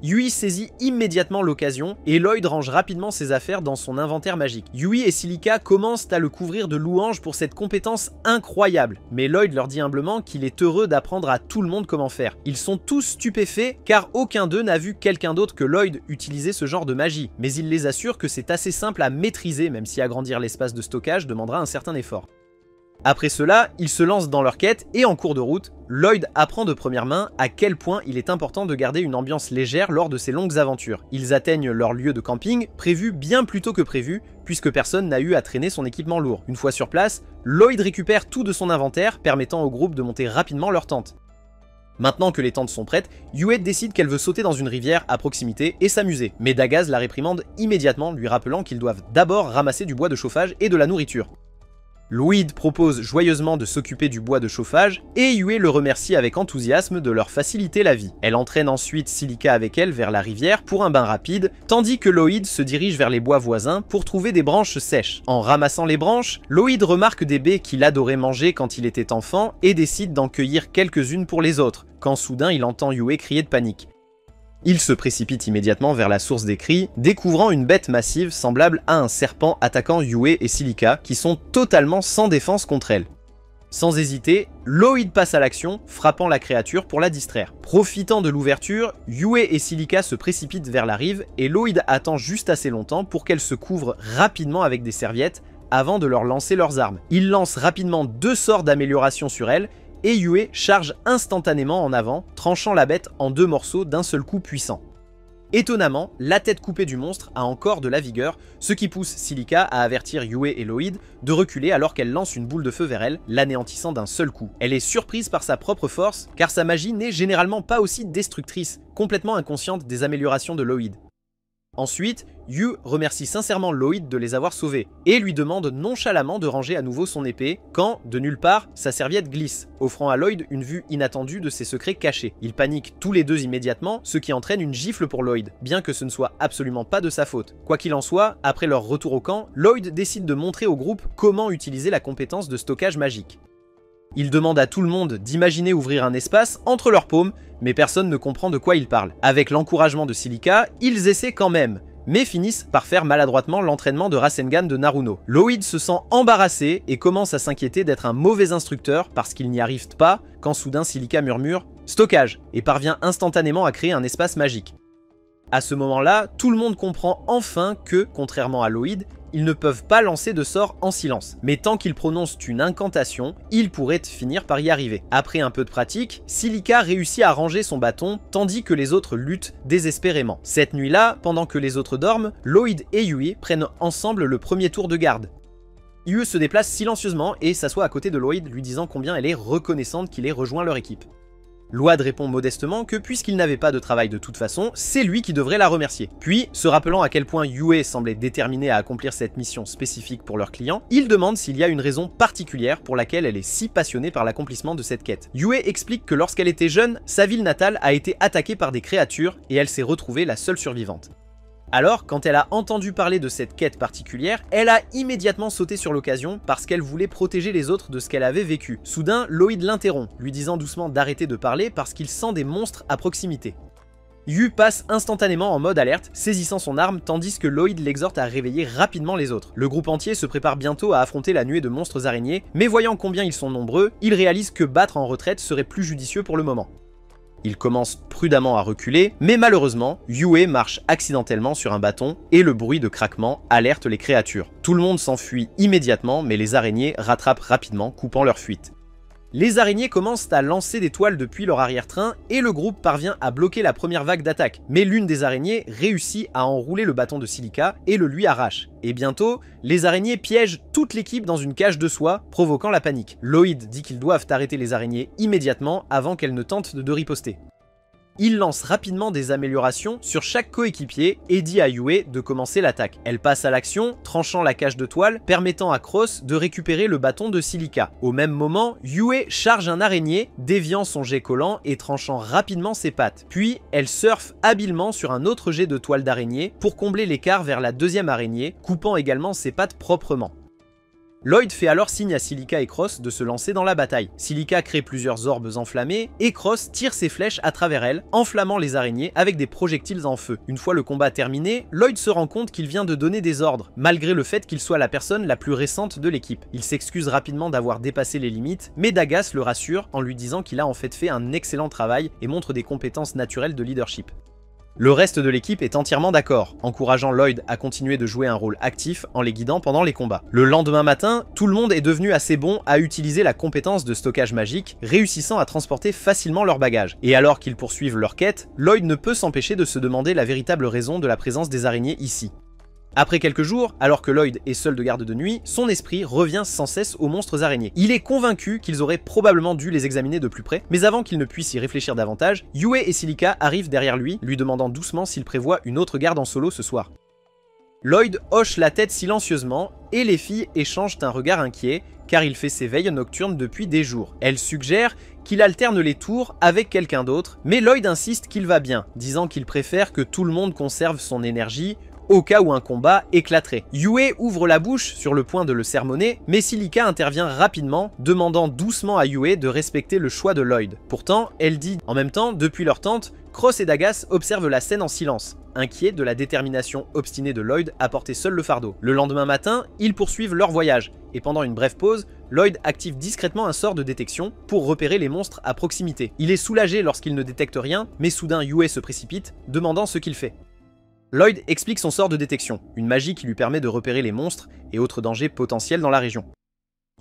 Yui saisit immédiatement l'occasion et Lloyd range rapidement ses affaires dans son inventaire magique. Yui et Silica commencent à le couvrir de louanges pour cette compétence incroyable, mais Lloyd leur dit humblement qu'il est heureux d'apprendre à tout le monde comment faire. Ils sont tous stupéfaits car aucun d'eux n'a vu quelqu'un d'autre que Lloyd utiliser ce genre de magie, mais il les assure que c'est assez simple à maîtriser même si agrandir l'espace de stockage demandera un certain effort. Après cela, ils se lancent dans leur quête et en cours de route, Lloyd apprend de première main à quel point il est important de garder une ambiance légère lors de ces longues aventures. Ils atteignent leur lieu de camping, prévu bien plus tôt que prévu, puisque personne n'a eu à traîner son équipement lourd. Une fois sur place, Lloyd récupère tout de son inventaire, permettant au groupe de monter rapidement leur tente. Maintenant que les tentes sont prêtes, Yui décide qu'elle veut sauter dans une rivière à proximité et s'amuser, mais Dagaz la réprimande immédiatement, lui rappelant qu'ils doivent d'abord ramasser du bois de chauffage et de la nourriture. Lloyd propose joyeusement de s'occuper du bois de chauffage et Yui le remercie avec enthousiasme de leur faciliter la vie. Elle entraîne ensuite Silica avec elle vers la rivière pour un bain rapide, tandis que Lloyd se dirige vers les bois voisins pour trouver des branches sèches. En ramassant les branches, Lloyd remarque des baies qu'il adorait manger quand il était enfant et décide d'en cueillir quelques-unes pour les autres, quand soudain il entend Yui crier de panique. Il se précipite immédiatement vers la source des cris, découvrant une bête massive semblable à un serpent attaquant Yui et Silica, qui sont totalement sans défense contre elle. Sans hésiter, Lloyd passe à l'action, frappant la créature pour la distraire. Profitant de l'ouverture, Yui et Silica se précipitent vers la rive et Lloyd attend juste assez longtemps pour qu'elle se couvre rapidement avec des serviettes avant de leur lancer leurs armes. Il lance rapidement 2 sorts d'amélioration sur elle, et Yui charge instantanément en avant, tranchant la bête en 2 morceaux d'un seul coup puissant. Étonnamment, la tête coupée du monstre a encore de la vigueur, ce qui pousse Silica à avertir Yue et Lloyd de reculer alors qu'elle lance une boule de feu vers elle, l'anéantissant d'un seul coup. Elle est surprise par sa propre force, car sa magie n'est généralement pas aussi destructrice, complètement inconsciente des améliorations de Lloyd. Ensuite, Yu remercie sincèrement Lloyd de les avoir sauvés, et lui demande nonchalamment de ranger à nouveau son épée, quand, de nulle part, sa serviette glisse, offrant à Lloyd une vue inattendue de ses secrets cachés. Ils paniquent tous les deux immédiatement, ce qui entraîne une gifle pour Lloyd, bien que ce ne soit absolument pas de sa faute. Quoi qu'il en soit, après leur retour au camp, Lloyd décide de montrer au groupe comment utiliser la compétence de stockage magique. Il demande à tout le monde d'imaginer ouvrir un espace entre leurs paumes, mais personne ne comprend de quoi il parle. Avec l'encouragement de Silica, ils essaient quand même, mais finissent par faire maladroitement l'entraînement de Rasengan de Naruno. Lloyd se sent embarrassé et commence à s'inquiéter d'être un mauvais instructeur parce qu'il n'y arrive pas quand soudain Silica murmure « stockage » et parvient instantanément à créer un espace magique. À ce moment-là, tout le monde comprend enfin que, contrairement à Lloyd, ils ne peuvent pas lancer de sort en silence. Mais tant qu'ils prononcent une incantation, ils pourraient finir par y arriver. Après un peu de pratique, Silica réussit à ranger son bâton tandis que les autres luttent désespérément. Cette nuit-là, pendant que les autres dorment, Lloyd et Yue prennent ensemble le premier tour de garde. Yue se déplace silencieusement et s'assoit à côté de Lloyd, lui disant combien elle est reconnaissante qu'il ait rejoint leur équipe. Lloyd répond modestement que puisqu'il n'avait pas de travail de toute façon, c'est lui qui devrait la remercier. Puis, se rappelant à quel point Yue semblait déterminée à accomplir cette mission spécifique pour leur client, il demande s'il y a une raison particulière pour laquelle elle est si passionnée par l'accomplissement de cette quête. Yue explique que lorsqu'elle était jeune, sa ville natale a été attaquée par des créatures et elle s'est retrouvée la seule survivante. Alors, quand elle a entendu parler de cette quête particulière, elle a immédiatement sauté sur l'occasion parce qu'elle voulait protéger les autres de ce qu'elle avait vécu. Soudain, Lloyd l'interrompt, lui disant doucement d'arrêter de parler parce qu'il sent des monstres à proximité. Yu passe instantanément en mode alerte, saisissant son arme tandis que Lloyd l'exhorte à réveiller rapidement les autres. Le groupe entier se prépare bientôt à affronter la nuée de monstres araignées, mais voyant combien ils sont nombreux, il réalise que battre en retraite serait plus judicieux pour le moment. Il commence prudemment à reculer, mais malheureusement, Yue marche accidentellement sur un bâton et le bruit de craquement alerte les créatures. Tout le monde s'enfuit immédiatement, mais les araignées rattrapent rapidement, coupant leur fuite. Les araignées commencent à lancer des toiles depuis leur arrière-train et le groupe parvient à bloquer la première vague d'attaque. Mais l'une des araignées réussit à enrouler le bâton de Silica et le lui arrache. Et bientôt, les araignées piègent toute l'équipe dans une cage de soie, provoquant la panique. Lloyd dit qu'ils doivent arrêter les araignées immédiatement avant qu'elles ne tentent de riposter. Il lance rapidement des améliorations sur chaque coéquipier et dit à Yue de commencer l'attaque. Elle passe à l'action, tranchant la cage de toile, permettant à Cross de récupérer le bâton de Silica. Au même moment, Yue charge un araignée, déviant son jet collant et tranchant rapidement ses pattes. Puis, elle surfe habilement sur un autre jet de toile d'araignée pour combler l'écart vers la deuxième araignée, coupant également ses pattes proprement. Lloyd fait alors signe à Silica et Cross de se lancer dans la bataille. Silica crée plusieurs orbes enflammés et Cross tire ses flèches à travers elles, enflammant les araignées avec des projectiles en feu. Une fois le combat terminé, Lloyd se rend compte qu'il vient de donner des ordres, malgré le fait qu'il soit la personne la plus récente de l'équipe. Il s'excuse rapidement d'avoir dépassé les limites, mais Dagas le rassure en lui disant qu'il a en fait un excellent travail et montre des compétences naturelles de leadership. Le reste de l'équipe est entièrement d'accord, encourageant Lloyd à continuer de jouer un rôle actif en les guidant pendant les combats. Le lendemain matin, tout le monde est devenu assez bon à utiliser la compétence de stockage magique, réussissant à transporter facilement leurs bagages. Et alors qu'ils poursuivent leur quête, Lloyd ne peut s'empêcher de se demander la véritable raison de la présence des araignées ici. Après quelques jours, alors que Lloyd est seul de garde de nuit, son esprit revient sans cesse aux monstres araignées. Il est convaincu qu'ils auraient probablement dû les examiner de plus près, mais avant qu'il ne puisse y réfléchir davantage, Yue et Silica arrivent derrière lui, lui demandant doucement s'il prévoit une autre garde en solo ce soir. Lloyd hoche la tête silencieusement, et les filles échangent un regard inquiet, car il fait ses veilles nocturnes depuis des jours. Elles suggèrent qu'il alterne les tours avec quelqu'un d'autre, mais Lloyd insiste qu'il va bien, disant qu'il préfère que tout le monde conserve son énergie, au cas où un combat éclaterait. Yue ouvre la bouche sur le point de le sermonner, mais Silica intervient rapidement, demandant doucement à Yue de respecter le choix de Lloyd. Pourtant, elle dit en même temps, depuis leur tente, Cross et Dagas observent la scène en silence, inquiets de la détermination obstinée de Lloyd à porter seul le fardeau. Le lendemain matin, ils poursuivent leur voyage, et pendant une brève pause, Lloyd active discrètement un sort de détection pour repérer les monstres à proximité. Il est soulagé lorsqu'il ne détecte rien, mais soudain Yue se précipite, demandant ce qu'il fait. Lloyd explique son sort de détection, une magie qui lui permet de repérer les monstres et autres dangers potentiels dans la région.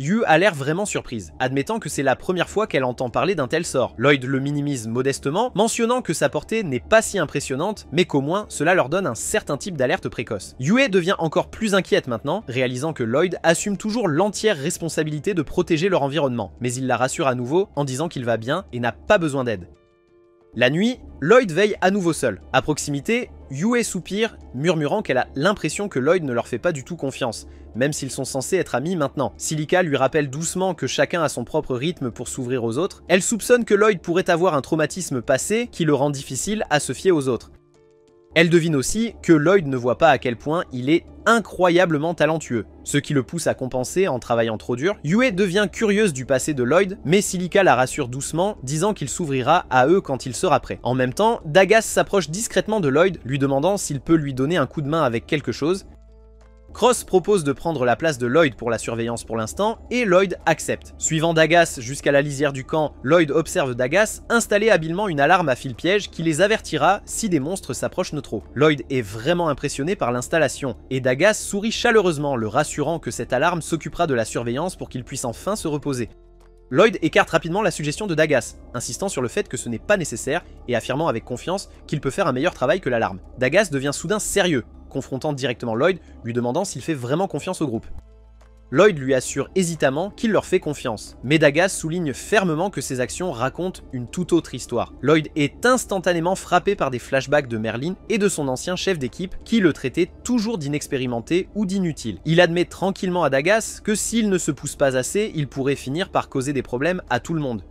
Yue a l'air vraiment surprise, admettant que c'est la première fois qu'elle entend parler d'un tel sort. Lloyd le minimise modestement, mentionnant que sa portée n'est pas si impressionnante, mais qu'au moins cela leur donne un certain type d'alerte précoce. Yue devient encore plus inquiète maintenant, réalisant que Lloyd assume toujours l'entière responsabilité de protéger leur environnement, mais il la rassure à nouveau en disant qu'il va bien et n'a pas besoin d'aide. La nuit, Lloyd veille à nouveau seul. À proximité, Yue soupire, murmurant qu'elle a l'impression que Lloyd ne leur fait pas du tout confiance, même s'ils sont censés être amis maintenant. Silica lui rappelle doucement que chacun a son propre rythme pour s'ouvrir aux autres. Elle soupçonne que Lloyd pourrait avoir un traumatisme passé qui le rend difficile à se fier aux autres. Elle devine aussi que Lloyd ne voit pas à quel point il est incroyablement talentueux, ce qui le pousse à compenser en travaillant trop dur. Yue devient curieuse du passé de Lloyd, mais Silica la rassure doucement, disant qu'il s'ouvrira à eux quand il sera prêt. En même temps, Dagas s'approche discrètement de Lloyd, lui demandant s'il peut lui donner un coup de main avec quelque chose. Cross propose de prendre la place de Lloyd pour la surveillance pour l'instant, et Lloyd accepte. Suivant Dagas jusqu'à la lisière du camp, Lloyd observe Dagas installer habilement une alarme à fil piège qui les avertira si des monstres s'approchent de trop. Lloyd est vraiment impressionné par l'installation, et Dagas sourit chaleureusement, le rassurant que cette alarme s'occupera de la surveillance pour qu'il puisse enfin se reposer. Lloyd écarte rapidement la suggestion de Dagas, insistant sur le fait que ce n'est pas nécessaire et affirmant avec confiance qu'il peut faire un meilleur travail que l'alarme. Dagas devient soudain sérieux, confrontant directement Lloyd, lui demandant s'il fait vraiment confiance au groupe. Lloyd lui assure hésitamment qu'il leur fait confiance, mais Dagas souligne fermement que ses actions racontent une toute autre histoire. Lloyd est instantanément frappé par des flashbacks de Merlin et de son ancien chef d'équipe qui le traitait toujours d'inexpérimenté ou d'inutile. Il admet tranquillement à Dagas que s'il ne se pousse pas assez, il pourrait finir par causer des problèmes à tout le monde.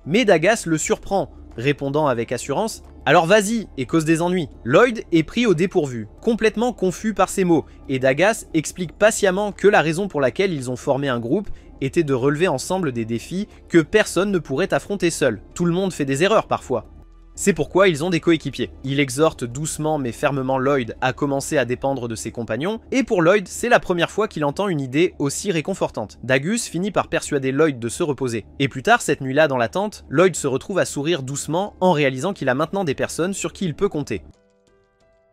Mais Dagas le surprend, répondant avec assurance « Alors vas-y et cause des ennuis ». Lloyd est pris au dépourvu, complètement confus par ces mots, et Dagas explique patiemment que la raison pour laquelle ils ont formé un groupe était de relever ensemble des défis que personne ne pourrait affronter seul. Tout le monde fait des erreurs parfois. C'est pourquoi ils ont des coéquipiers. Il exhorte doucement mais fermement Lloyd à commencer à dépendre de ses compagnons, et pour Lloyd, c'est la première fois qu'il entend une idée aussi réconfortante. Dagus finit par persuader Lloyd de se reposer. Et plus tard, cette nuit-là dans la tente, Lloyd se retrouve à sourire doucement en réalisant qu'il a maintenant des personnes sur qui il peut compter.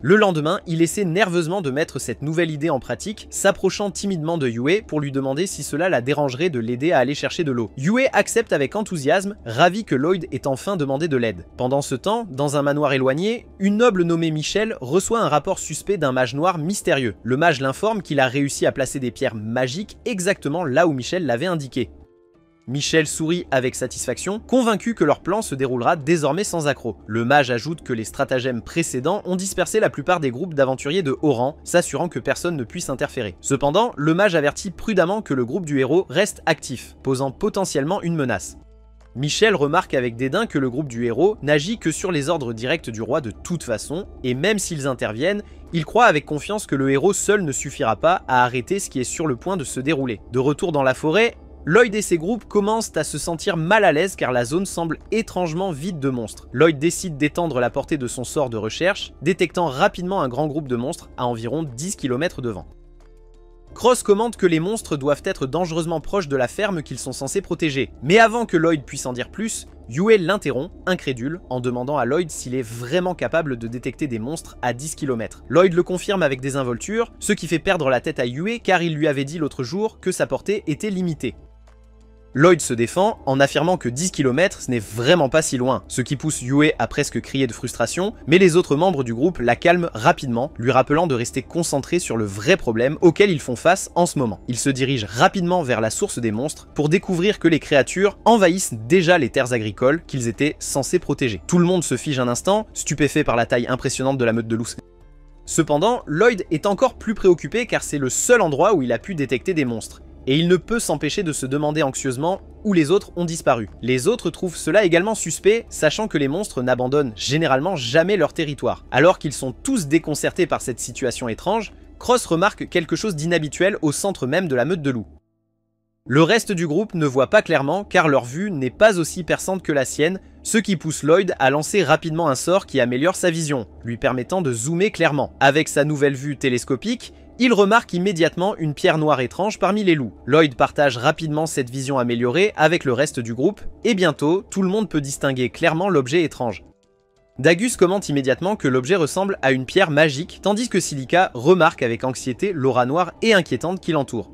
Le lendemain, il essaie nerveusement de mettre cette nouvelle idée en pratique, s'approchant timidement de Yue pour lui demander si cela la dérangerait de l'aider à aller chercher de l'eau. Yue accepte avec enthousiasme, ravi que Lloyd ait enfin demandé de l'aide. Pendant ce temps, dans un manoir éloigné, une noble nommée Michelle reçoit un rapport suspect d'un mage noir mystérieux. Le mage l'informe qu'il a réussi à placer des pierres magiques exactement là où Michelle l'avait indiqué. Michelle sourit avec satisfaction, convaincu que leur plan se déroulera désormais sans accroc. Le mage ajoute que les stratagèmes précédents ont dispersé la plupart des groupes d'aventuriers de haut rang, s'assurant que personne ne puisse interférer. Cependant, le mage avertit prudemment que le groupe du héros reste actif, posant potentiellement une menace. Michelle remarque avec dédain que le groupe du héros n'agit que sur les ordres directs du roi de toute façon, et même s'ils interviennent, il croit avec confiance que le héros seul ne suffira pas à arrêter ce qui est sur le point de se dérouler. De retour dans la forêt, Lloyd et ses groupes commencent à se sentir mal à l'aise car la zone semble étrangement vide de monstres. Lloyd décide d'étendre la portée de son sort de recherche, détectant rapidement un grand groupe de monstres à environ 10 km devant. Cross commente que les monstres doivent être dangereusement proches de la ferme qu'ils sont censés protéger. Mais avant que Lloyd puisse en dire plus, Yue l'interrompt, incrédule, en demandant à Lloyd s'il est vraiment capable de détecter des monstres à 10 km. Lloyd le confirme avec désinvolture, ce qui fait perdre la tête à Yue car il lui avait dit l'autre jour que sa portée était limitée. Lloyd se défend en affirmant que 10 km ce n'est vraiment pas si loin, ce qui pousse Yue à presque crier de frustration, mais les autres membres du groupe la calment rapidement, lui rappelant de rester concentré sur le vrai problème auquel ils font face en ce moment. Ils se dirigent rapidement vers la source des monstres pour découvrir que les créatures envahissent déjà les terres agricoles qu'ils étaient censés protéger. Tout le monde se fige un instant, stupéfait par la taille impressionnante de la meute de loups. Cependant, Lloyd est encore plus préoccupé car c'est le seul endroit où il a pu détecter des monstres. Et il ne peut s'empêcher de se demander anxieusement où les autres ont disparu. Les autres trouvent cela également suspect, sachant que les monstres n'abandonnent généralement jamais leur territoire. Alors qu'ils sont tous déconcertés par cette situation étrange, Cross remarque quelque chose d'inhabituel au centre même de la meute de loups. Le reste du groupe ne voit pas clairement car leur vue n'est pas aussi perçante que la sienne, ce qui pousse Lloyd à lancer rapidement un sort qui améliore sa vision, lui permettant de zoomer clairement. Avec sa nouvelle vue télescopique, il remarque immédiatement une pierre noire étrange parmi les loups. Lloyd partage rapidement cette vision améliorée avec le reste du groupe, et bientôt, tout le monde peut distinguer clairement l'objet étrange. Dagus commente immédiatement que l'objet ressemble à une pierre magique, tandis que Silica remarque avec anxiété l'aura noire et inquiétante qui l'entoure.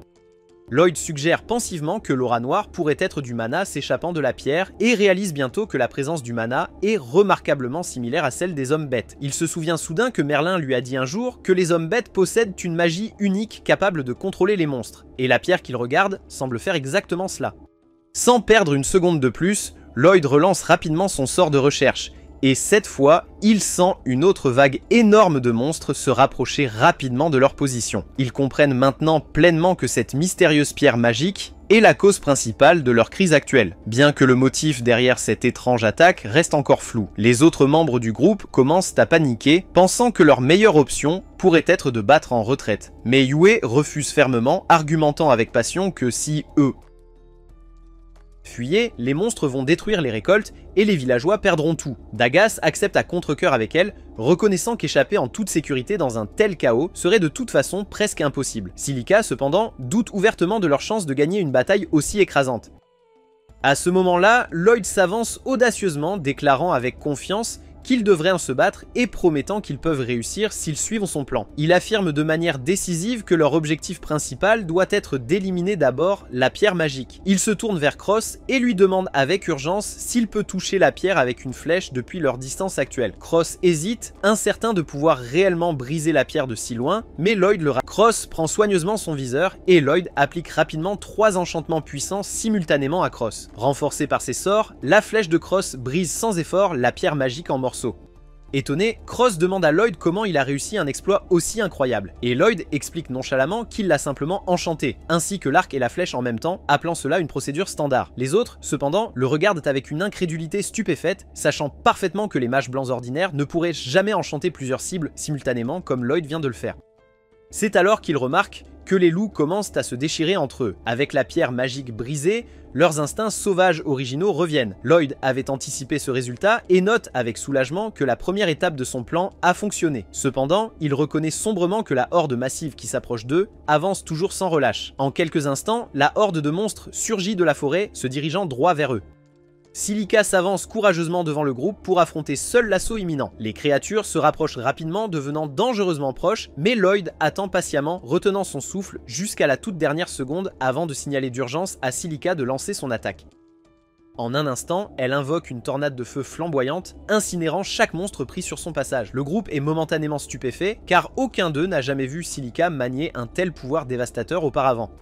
Lloyd suggère pensivement que l'aura noire pourrait être du mana s'échappant de la pierre et réalise bientôt que la présence du mana est remarquablement similaire à celle des hommes bêtes. Il se souvient soudain que Merlin lui a dit un jour que les hommes bêtes possèdent une magie unique capable de contrôler les monstres, et la pierre qu'il regarde semble faire exactement cela. Sans perdre une seconde de plus, Lloyd relance rapidement son sort de recherche, et cette fois, il sent une autre vague énorme de monstres se rapprocher rapidement de leur position. Ils comprennent maintenant pleinement que cette mystérieuse pierre magique est la cause principale de leur crise actuelle, bien que le motif derrière cette étrange attaque reste encore flou. Les autres membres du groupe commencent à paniquer, pensant que leur meilleure option pourrait être de battre en retraite. Mais Yue refuse fermement, argumentant avec passion que si eux fuyaient, les monstres vont détruire les récoltes et les villageois perdront tout. Dagas accepte à contre-cœur avec elle, reconnaissant qu'échapper en toute sécurité dans un tel chaos serait de toute façon presque impossible. Silica, cependant, doute ouvertement de leur chance de gagner une bataille aussi écrasante. À ce moment-là, Lloyd s'avance audacieusement, déclarant avec confiance qu'ils devraient se battre et promettant qu'ils peuvent réussir s'ils suivent son plan. Il affirme de manière décisive que leur objectif principal doit être d'éliminer d'abord la pierre magique. Il se tourne vers Cross et lui demande avec urgence s'il peut toucher la pierre avec une flèche depuis leur distance actuelle. Cross hésite, incertain de pouvoir réellement briser la pierre de si loin, mais Lloyd le rassure. Cross prend soigneusement son viseur et Lloyd applique rapidement 3 enchantements puissants simultanément à Cross. Renforcé par ses sorts, la flèche de Cross brise sans effort la pierre magique en morceaux. Étonné, Cross demande à Lloyd comment il a réussi un exploit aussi incroyable, et Lloyd explique nonchalamment qu'il l'a simplement enchanté, ainsi que l'arc et la flèche en même temps, appelant cela une procédure standard. Les autres, cependant, le regardent avec une incrédulité stupéfaite, sachant parfaitement que les mages blancs ordinaires ne pourraient jamais enchanter plusieurs cibles simultanément comme Lloyd vient de le faire. C'est alors qu'il remarque que les loups commencent à se déchirer entre eux. Avec la pierre magique brisée, leurs instincts sauvages originaux reviennent. Lloyd avait anticipé ce résultat et note avec soulagement que la première étape de son plan a fonctionné. Cependant, il reconnaît sombrement que la horde massive qui s'approche d'eux avance toujours sans relâche. En quelques instants, la horde de monstres surgit de la forêt, se dirigeant droit vers eux. Silica s'avance courageusement devant le groupe pour affronter seul l'assaut imminent. Les créatures se rapprochent rapidement, devenant dangereusement proches, mais Lloyd attend patiemment, retenant son souffle jusqu'à la toute dernière seconde avant de signaler d'urgence à Silica de lancer son attaque. En un instant, elle invoque une tornade de feu flamboyante, incinérant chaque monstre pris sur son passage. Le groupe est momentanément stupéfait, car aucun d'eux n'a jamais vu Silica manier un tel pouvoir dévastateur auparavant.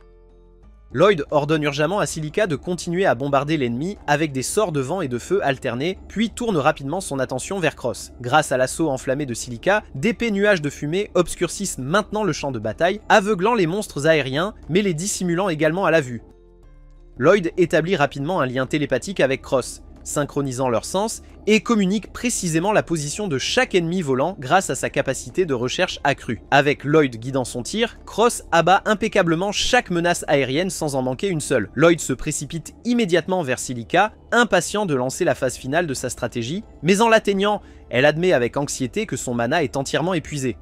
Lloyd ordonne urgemment à Silica de continuer à bombarder l'ennemi avec des sorts de vent et de feu alternés, puis tourne rapidement son attention vers Cross. Grâce à l'assaut enflammé de Silica, d'épais nuages de fumée obscurcissent maintenant le champ de bataille, aveuglant les monstres aériens, mais les dissimulant également à la vue. Lloyd établit rapidement un lien télépathique avec Cross, synchronisant leurs sens, et communique précisément la position de chaque ennemi volant grâce à sa capacité de recherche accrue. Avec Lloyd guidant son tir, Cross abat impeccablement chaque menace aérienne sans en manquer une seule. Lloyd se précipite immédiatement vers Silica, impatient de lancer la phase finale de sa stratégie, mais en l'atteignant, elle admet avec anxiété que son mana est entièrement épuisé.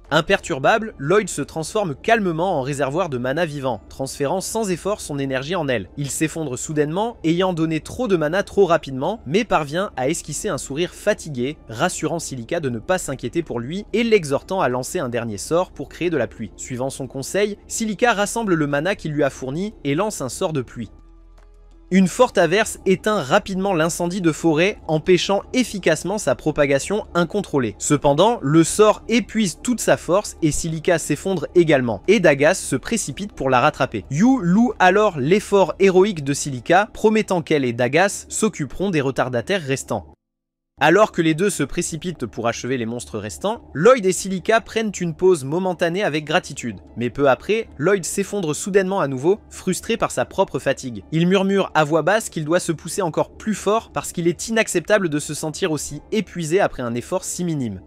Imperturbable, Lloyd se transforme calmement en réservoir de mana vivant, transférant sans effort son énergie en elle. Il s'effondre soudainement, ayant donné trop de mana trop rapidement, mais parvient à esquisser un sourire fatigué, rassurant Silica de ne pas s'inquiéter pour lui et l'exhortant à lancer un dernier sort pour créer de la pluie. Suivant son conseil, Silica rassemble le mana qu'il lui a fourni et lance un sort de pluie. Une forte averse éteint rapidement l'incendie de forêt, empêchant efficacement sa propagation incontrôlée. Cependant, le sort épuise toute sa force et Silica s'effondre également, et Dagas se précipite pour la rattraper. Yu loue alors l'effort héroïque de Silica, promettant qu'elle et Dagas s'occuperont des retardataires restants. Alors que les deux se précipitent pour achever les monstres restants, Lloyd et Silica prennent une pause momentanée avec gratitude. Mais peu après, Lloyd s'effondre soudainement à nouveau, frustré par sa propre fatigue. Il murmure à voix basse qu'il doit se pousser encore plus fort parce qu'il est inacceptable de se sentir aussi épuisé après un effort si minime.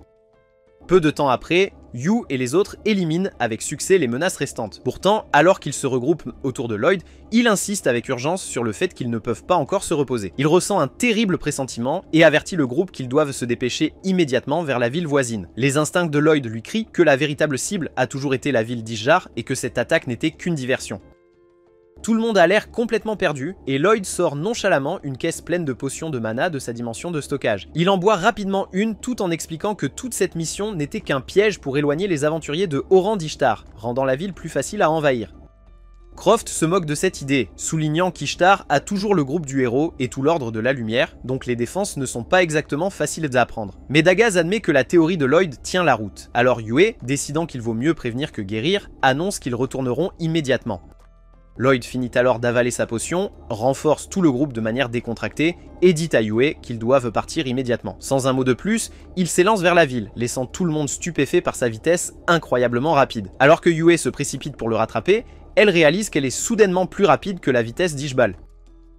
Peu de temps après, Yu et les autres éliminent avec succès les menaces restantes. Pourtant, alors qu'ils se regroupent autour de Lloyd, il insiste avec urgence sur le fait qu'ils ne peuvent pas encore se reposer. Il ressent un terrible pressentiment et avertit le groupe qu'ils doivent se dépêcher immédiatement vers la ville voisine. Les instincts de Lloyd lui crient que la véritable cible a toujours été la ville d'Ishjar et que cette attaque n'était qu'une diversion. Tout le monde a l'air complètement perdu, et Lloyd sort nonchalamment une caisse pleine de potions de mana de sa dimension de stockage. Il en boit rapidement une tout en expliquant que toute cette mission n'était qu'un piège pour éloigner les aventuriers de Oran d'Ishtar, rendant la ville plus facile à envahir. Croft se moque de cette idée, soulignant qu'Ishtar a toujours le groupe du héros et tout l'ordre de la lumière, donc les défenses ne sont pas exactement faciles à apprendre. Mais Dagaz admet que la théorie de Lloyd tient la route. Alors Yue, décidant qu'il vaut mieux prévenir que guérir, annonce qu'ils retourneront immédiatement. Lloyd finit alors d'avaler sa potion, renforce tout le groupe de manière décontractée et dit à Yue qu'ils doivent partir immédiatement. Sans un mot de plus, il s'élance vers la ville, laissant tout le monde stupéfait par sa vitesse incroyablement rapide. Alors que Yue se précipite pour le rattraper, elle réalise qu'elle est soudainement plus rapide que la vitesse d'Ishbal.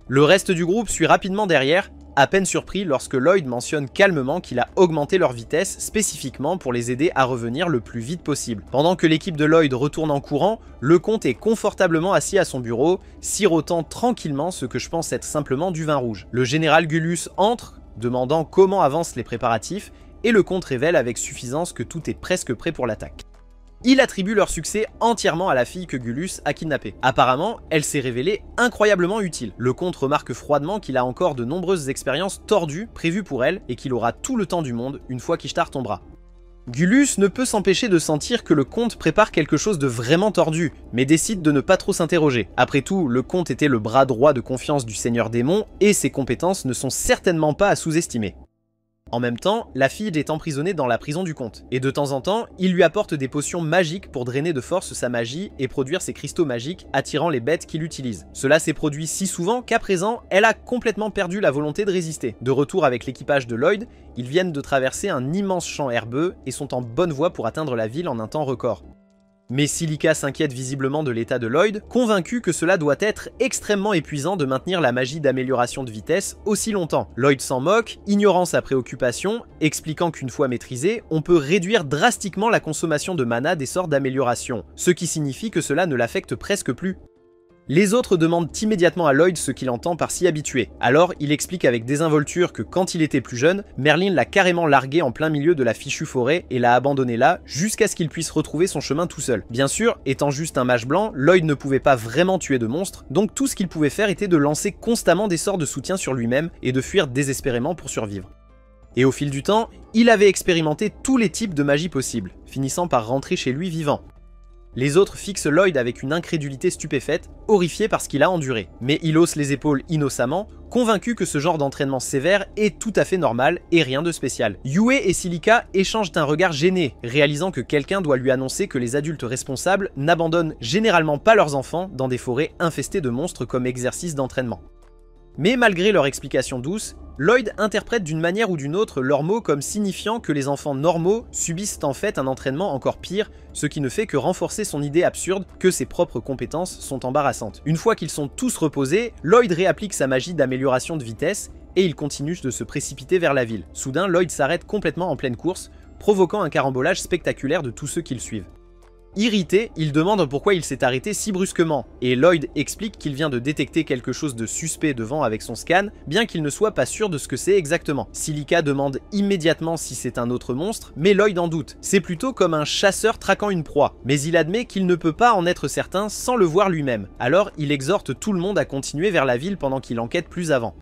Le reste du groupe suit rapidement derrière, à peine surpris lorsque Lloyd mentionne calmement qu'il a augmenté leur vitesse spécifiquement pour les aider à revenir le plus vite possible. Pendant que l'équipe de Lloyd retourne en courant, le comte est confortablement assis à son bureau, sirotant tranquillement ce que je pense être simplement du vin rouge. Le général Gullus entre, demandant comment avancent les préparatifs, et le comte révèle avec suffisance que tout est presque prêt pour l'attaque. Il attribue leur succès entièrement à la fille que Gullus a kidnappée. Apparemment, elle s'est révélée incroyablement utile. Le comte remarque froidement qu'il a encore de nombreuses expériences tordues prévues pour elle et qu'il aura tout le temps du monde une fois qu'Ishtar tombera. Gullus ne peut s'empêcher de sentir que le comte prépare quelque chose de vraiment tordu, mais décide de ne pas trop s'interroger. Après tout, le comte était le bras droit de confiance du seigneur démon et ses compétences ne sont certainement pas à sous-estimer. En même temps, la fille est emprisonnée dans la prison du comte, et de temps en temps, il lui apporte des potions magiques pour drainer de force sa magie et produire ses cristaux magiques attirant les bêtes qu'il utilise. Cela s'est produit si souvent qu'à présent, elle a complètement perdu la volonté de résister. De retour avec l'équipage de Lloyd, ils viennent de traverser un immense champ herbeux et sont en bonne voie pour atteindre la ville en un temps record. Mais Silica s'inquiète visiblement de l'état de Lloyd, convaincu que cela doit être extrêmement épuisant de maintenir la magie d'amélioration de vitesse aussi longtemps. Lloyd s'en moque, ignorant sa préoccupation, expliquant qu'une fois maîtrisé, on peut réduire drastiquement la consommation de mana des sorts d'amélioration, ce qui signifie que cela ne l'affecte presque plus. Les autres demandent immédiatement à Lloyd ce qu'il entend par s'y habituer. Alors, il explique avec désinvolture que quand il était plus jeune, Merlin l'a carrément largué en plein milieu de la fichue forêt et l'a abandonné là jusqu'à ce qu'il puisse retrouver son chemin tout seul. Bien sûr, étant juste un mage blanc, Lloyd ne pouvait pas vraiment tuer de monstres, donc tout ce qu'il pouvait faire était de lancer constamment des sorts de soutien sur lui-même et de fuir désespérément pour survivre. Et au fil du temps, il avait expérimenté tous les types de magie possibles, finissant par rentrer chez lui vivant. Les autres fixent Lloyd avec une incrédulité stupéfaite, horrifié par ce qu'il a enduré. Mais il hausse les épaules innocemment, convaincu que ce genre d'entraînement sévère est tout à fait normal et rien de spécial. Yue et Silica échangent un regard gêné, réalisant que quelqu'un doit lui annoncer que les adultes responsables n'abandonnent généralement pas leurs enfants dans des forêts infestées de monstres comme exercice d'entraînement. Mais malgré leur explication douce, Lloyd interprète d'une manière ou d'une autre leurs mots comme signifiant que les enfants normaux subissent en fait un entraînement encore pire, ce qui ne fait que renforcer son idée absurde que ses propres compétences sont embarrassantes. Une fois qu'ils sont tous reposés, Lloyd réapplique sa magie d'amélioration de vitesse et il continue de se précipiter vers la ville. Soudain, Lloyd s'arrête complètement en pleine course, provoquant un carambolage spectaculaire de tous ceux qui le suivent. Irrité, il demande pourquoi il s'est arrêté si brusquement, et Lloyd explique qu'il vient de détecter quelque chose de suspect devant avec son scan, bien qu'il ne soit pas sûr de ce que c'est exactement. Silica demande immédiatement si c'est un autre monstre, mais Lloyd en doute. C'est plutôt comme un chasseur traquant une proie, mais il admet qu'il ne peut pas en être certain sans le voir lui-même. Alors il exhorte tout le monde à continuer vers la ville pendant qu'il enquête plus avant.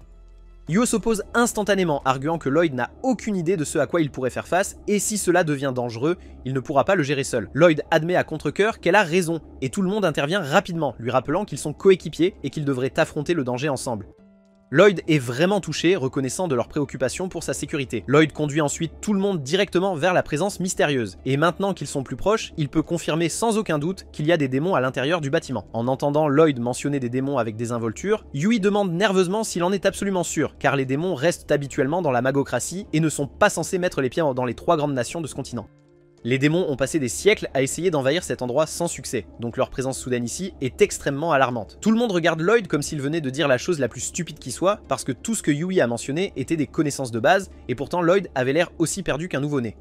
Yue s'oppose instantanément, arguant que Lloyd n'a aucune idée de ce à quoi il pourrait faire face, et si cela devient dangereux, il ne pourra pas le gérer seul. Lloyd admet à contre-cœur qu'elle a raison, et tout le monde intervient rapidement, lui rappelant qu'ils sont coéquipiers et qu'ils devraient affronter le danger ensemble. Lloyd est vraiment touché, reconnaissant de leur préoccupation pour sa sécurité. Lloyd conduit ensuite tout le monde directement vers la présence mystérieuse, et maintenant qu'ils sont plus proches, il peut confirmer sans aucun doute qu'il y a des démons à l'intérieur du bâtiment. En entendant Lloyd mentionner des démons avec désinvolture, Yue demande nerveusement s'il en est absolument sûr, car les démons restent habituellement dans la magocratie et ne sont pas censés mettre les pieds dans les 3 grandes nations de ce continent. Les démons ont passé des siècles à essayer d'envahir cet endroit sans succès, donc leur présence soudaine ici est extrêmement alarmante. Tout le monde regarde Lloyd comme s'il venait de dire la chose la plus stupide qui soit, parce que tout ce que Yue a mentionné était des connaissances de base, et pourtant Lloyd avait l'air aussi perdu qu'un nouveau-né.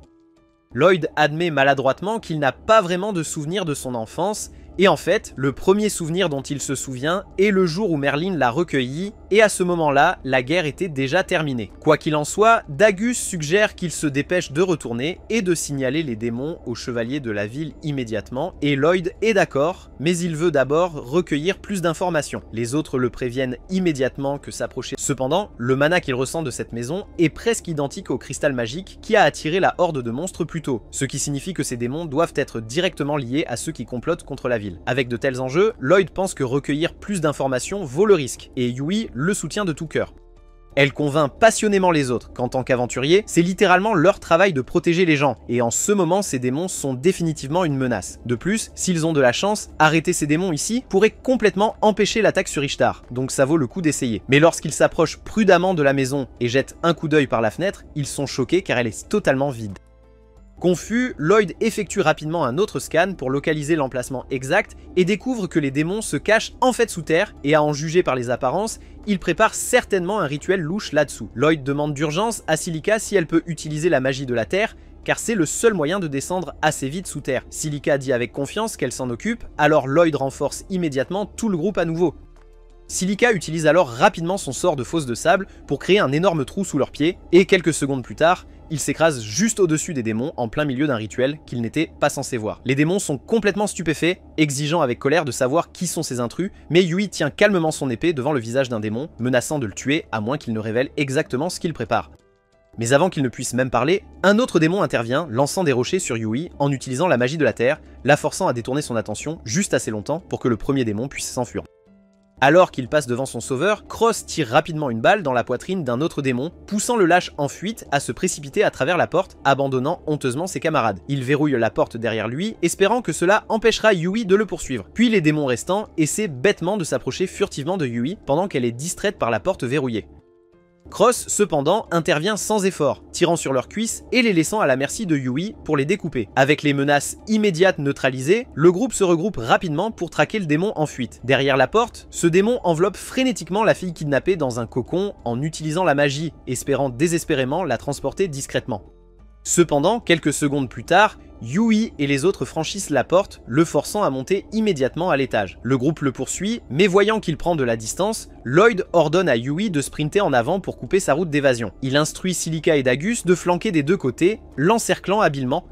Lloyd admet maladroitement qu'il n'a pas vraiment de souvenir de son enfance, et en fait, le premier souvenir dont il se souvient est le jour où Merlin l'a recueilli, et à ce moment-là, la guerre était déjà terminée. Quoi qu'il en soit, Dagus suggère qu'il se dépêche de retourner et de signaler les démons aux chevaliers de la ville immédiatement, et Lloyd est d'accord, mais il veut d'abord recueillir plus d'informations. Les autres le préviennent immédiatement que s'approcher. Cependant, le mana qu'il ressent de cette maison est presque identique au cristal magique qui a attiré la horde de monstres plus tôt, ce qui signifie que ces démons doivent être directement liés à ceux qui complotent contre la ville. ville. Avec de tels enjeux, Lloyd pense que recueillir plus d'informations vaut le risque, et Yui le soutient de tout cœur. Elle convainc passionnément les autres qu'en tant qu'aventurier, c'est littéralement leur travail de protéger les gens, et en ce moment, ces démons sont définitivement une menace. De plus, s'ils ont de la chance, arrêter ces démons ici pourrait complètement empêcher l'attaque sur Ishtar, donc ça vaut le coup d'essayer. Mais lorsqu'ils s'approchent prudemment de la maison et jettent un coup d'œil par la fenêtre, ils sont choqués car elle est totalement vide. Confus, Lloyd effectue rapidement un autre scan pour localiser l'emplacement exact et découvre que les démons se cachent en fait sous terre, et à en juger par les apparences, il prépare certainement un rituel louche là-dessous. Lloyd demande d'urgence à Silica si elle peut utiliser la magie de la terre, car c'est le seul moyen de descendre assez vite sous terre. Silica dit avec confiance qu'elle s'en occupe, alors Lloyd renforce immédiatement tout le groupe à nouveau. Silica utilise alors rapidement son sort de fosse de sable pour créer un énorme trou sous leurs pieds, et quelques secondes plus tard, il s'écrase juste au-dessus des démons en plein milieu d'un rituel qu'ils n'étaient pas censés voir. Les démons sont complètement stupéfaits, exigeant avec colère de savoir qui sont ces intrus, mais Yui tient calmement son épée devant le visage d'un démon, menaçant de le tuer à moins qu'il ne révèle exactement ce qu'il prépare. Mais avant qu'il ne puisse même parler, un autre démon intervient, lançant des rochers sur Yui en utilisant la magie de la terre, la forçant à détourner son attention juste assez longtemps pour que le premier démon puisse s'enfuir. Alors qu'il passe devant son sauveur, Cross tire rapidement une balle dans la poitrine d'un autre démon, poussant le lâche en fuite à se précipiter à travers la porte, abandonnant honteusement ses camarades. Il verrouille la porte derrière lui, espérant que cela empêchera Yui de le poursuivre. Puis les démons restants essaient bêtement de s'approcher furtivement de Yui pendant qu'elle est distraite par la porte verrouillée. Cross, cependant, intervient sans effort, tirant sur leurs cuisses et les laissant à la merci de Yui pour les découper. Avec les menaces immédiates neutralisées, le groupe se regroupe rapidement pour traquer le démon en fuite. Derrière la porte, ce démon enveloppe frénétiquement la fille kidnappée dans un cocon en utilisant la magie, espérant désespérément la transporter discrètement. Cependant, quelques secondes plus tard, Yui et les autres franchissent la porte, le forçant à monter immédiatement à l'étage. Le groupe le poursuit, mais voyant qu'il prend de la distance, Lloyd ordonne à Yui de sprinter en avant pour couper sa route d'évasion. Il instruit Silica et Dagus de flanquer des deux côtés, l'encerclant habilement.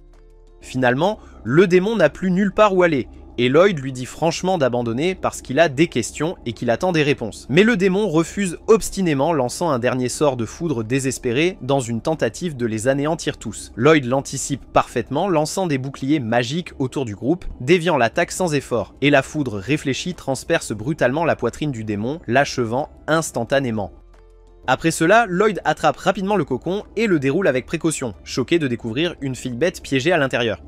Finalement, le démon n'a plus nulle part où aller, et Lloyd lui dit franchement d'abandonner parce qu'il a des questions et qu'il attend des réponses. Mais le démon refuse obstinément, lançant un dernier sort de foudre désespéré dans une tentative de les anéantir tous. Lloyd l'anticipe parfaitement, lançant des boucliers magiques autour du groupe, déviant l'attaque sans effort, et la foudre réfléchie transperce brutalement la poitrine du démon, l'achevant instantanément. Après cela, Lloyd attrape rapidement le cocon et le déroule avec précaution, choqué de découvrir une fille bête piégée à l'intérieur.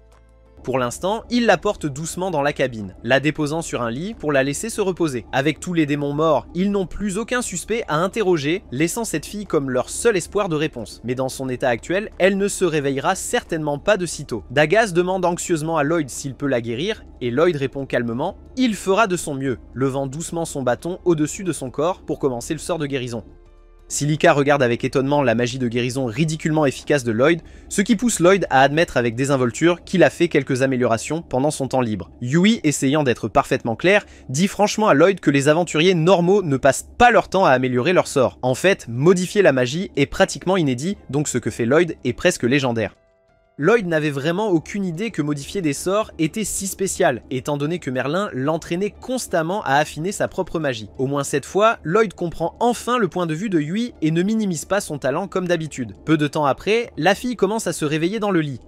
Pour l'instant, il la porte doucement dans la cabine, la déposant sur un lit pour la laisser se reposer. Avec tous les démons morts, ils n'ont plus aucun suspect à interroger, laissant cette fille comme leur seul espoir de réponse. Mais dans son état actuel, elle ne se réveillera certainement pas de sitôt. Dagas demande anxieusement à Lloyd s'il peut la guérir, et Lloyd répond calmement « Il fera de son mieux », levant doucement son bâton au-dessus de son corps pour commencer le sort de guérison. Silica regarde avec étonnement la magie de guérison ridiculement efficace de Lloyd, ce qui pousse Lloyd à admettre avec désinvolture qu'il a fait quelques améliorations pendant son temps libre. Yui, essayant d'être parfaitement clair, dit franchement à Lloyd que les aventuriers normaux ne passent pas leur temps à améliorer leur sort. En fait, modifier la magie est pratiquement inédit, donc ce que fait Lloyd est presque légendaire. Lloyd n'avait vraiment aucune idée que modifier des sorts était si spécial, étant donné que Merlin l'entraînait constamment à affiner sa propre magie. Au moins cette fois, Lloyd comprend enfin le point de vue de Yui et ne minimise pas son talent comme d'habitude. Peu de temps après, la fille commence à se réveiller dans le lit.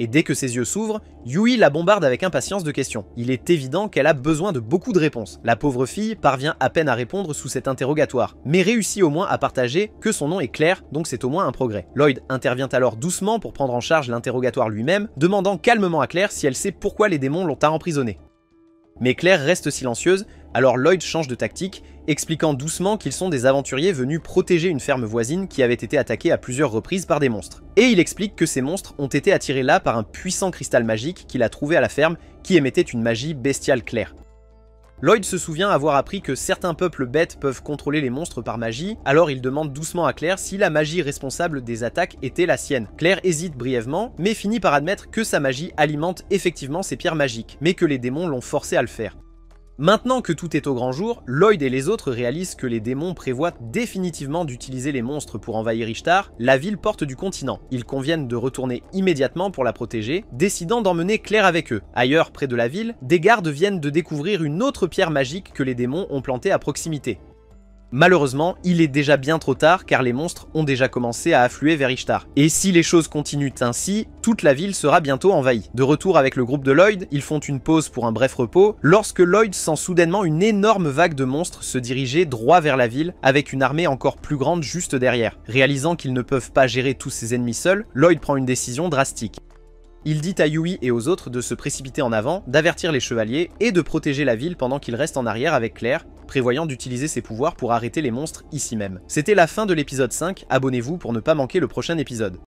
Et dès que ses yeux s'ouvrent, Yui la bombarde avec impatience de questions. Il est évident qu'elle a besoin de beaucoup de réponses. La pauvre fille parvient à peine à répondre sous cet interrogatoire, mais réussit au moins à partager que son nom est Claire, donc c'est au moins un progrès. Lloyd intervient alors doucement pour prendre en charge l'interrogatoire lui-même, demandant calmement à Claire si elle sait pourquoi les démons l'ont emprisonnée. Mais Claire reste silencieuse, alors Lloyd change de tactique, expliquant doucement qu'ils sont des aventuriers venus protéger une ferme voisine qui avait été attaquée à plusieurs reprises par des monstres. Et il explique que ces monstres ont été attirés là par un puissant cristal magique qu'il a trouvé à la ferme qui émettait une magie bestiale claire. Lloyd se souvient avoir appris que certains peuples bêtes peuvent contrôler les monstres par magie, alors il demande doucement à Claire si la magie responsable des attaques était la sienne. Claire hésite brièvement, mais finit par admettre que sa magie alimente effectivement ses pierres magiques, mais que les démons l'ont forcé à le faire. Maintenant que tout est au grand jour, Lloyd et les autres réalisent que les démons prévoient définitivement d'utiliser les monstres pour envahir Ishtar, la ville porte du continent. Ils conviennent de retourner immédiatement pour la protéger, décidant d'emmener Claire avec eux. Ailleurs, près de la ville, des gardes viennent de découvrir une autre pierre magique que les démons ont plantée à proximité. Malheureusement, il est déjà bien trop tard car les monstres ont déjà commencé à affluer vers Ishtar. Et si les choses continuent ainsi, toute la ville sera bientôt envahie. De retour avec le groupe de Lloyd, ils font une pause pour un bref repos, lorsque Lloyd sent soudainement une énorme vague de monstres se diriger droit vers la ville, avec une armée encore plus grande juste derrière. Réalisant qu'ils ne peuvent pas gérer tous ses ennemis seuls, Lloyd prend une décision drastique. Il dit à Yui et aux autres de se précipiter en avant, d'avertir les chevaliers et de protéger la ville pendant qu'il reste en arrière avec Claire, prévoyant d'utiliser ses pouvoirs pour arrêter les monstres ici même. C'était la fin de l'épisode 5, abonnez-vous pour ne pas manquer le prochain épisode.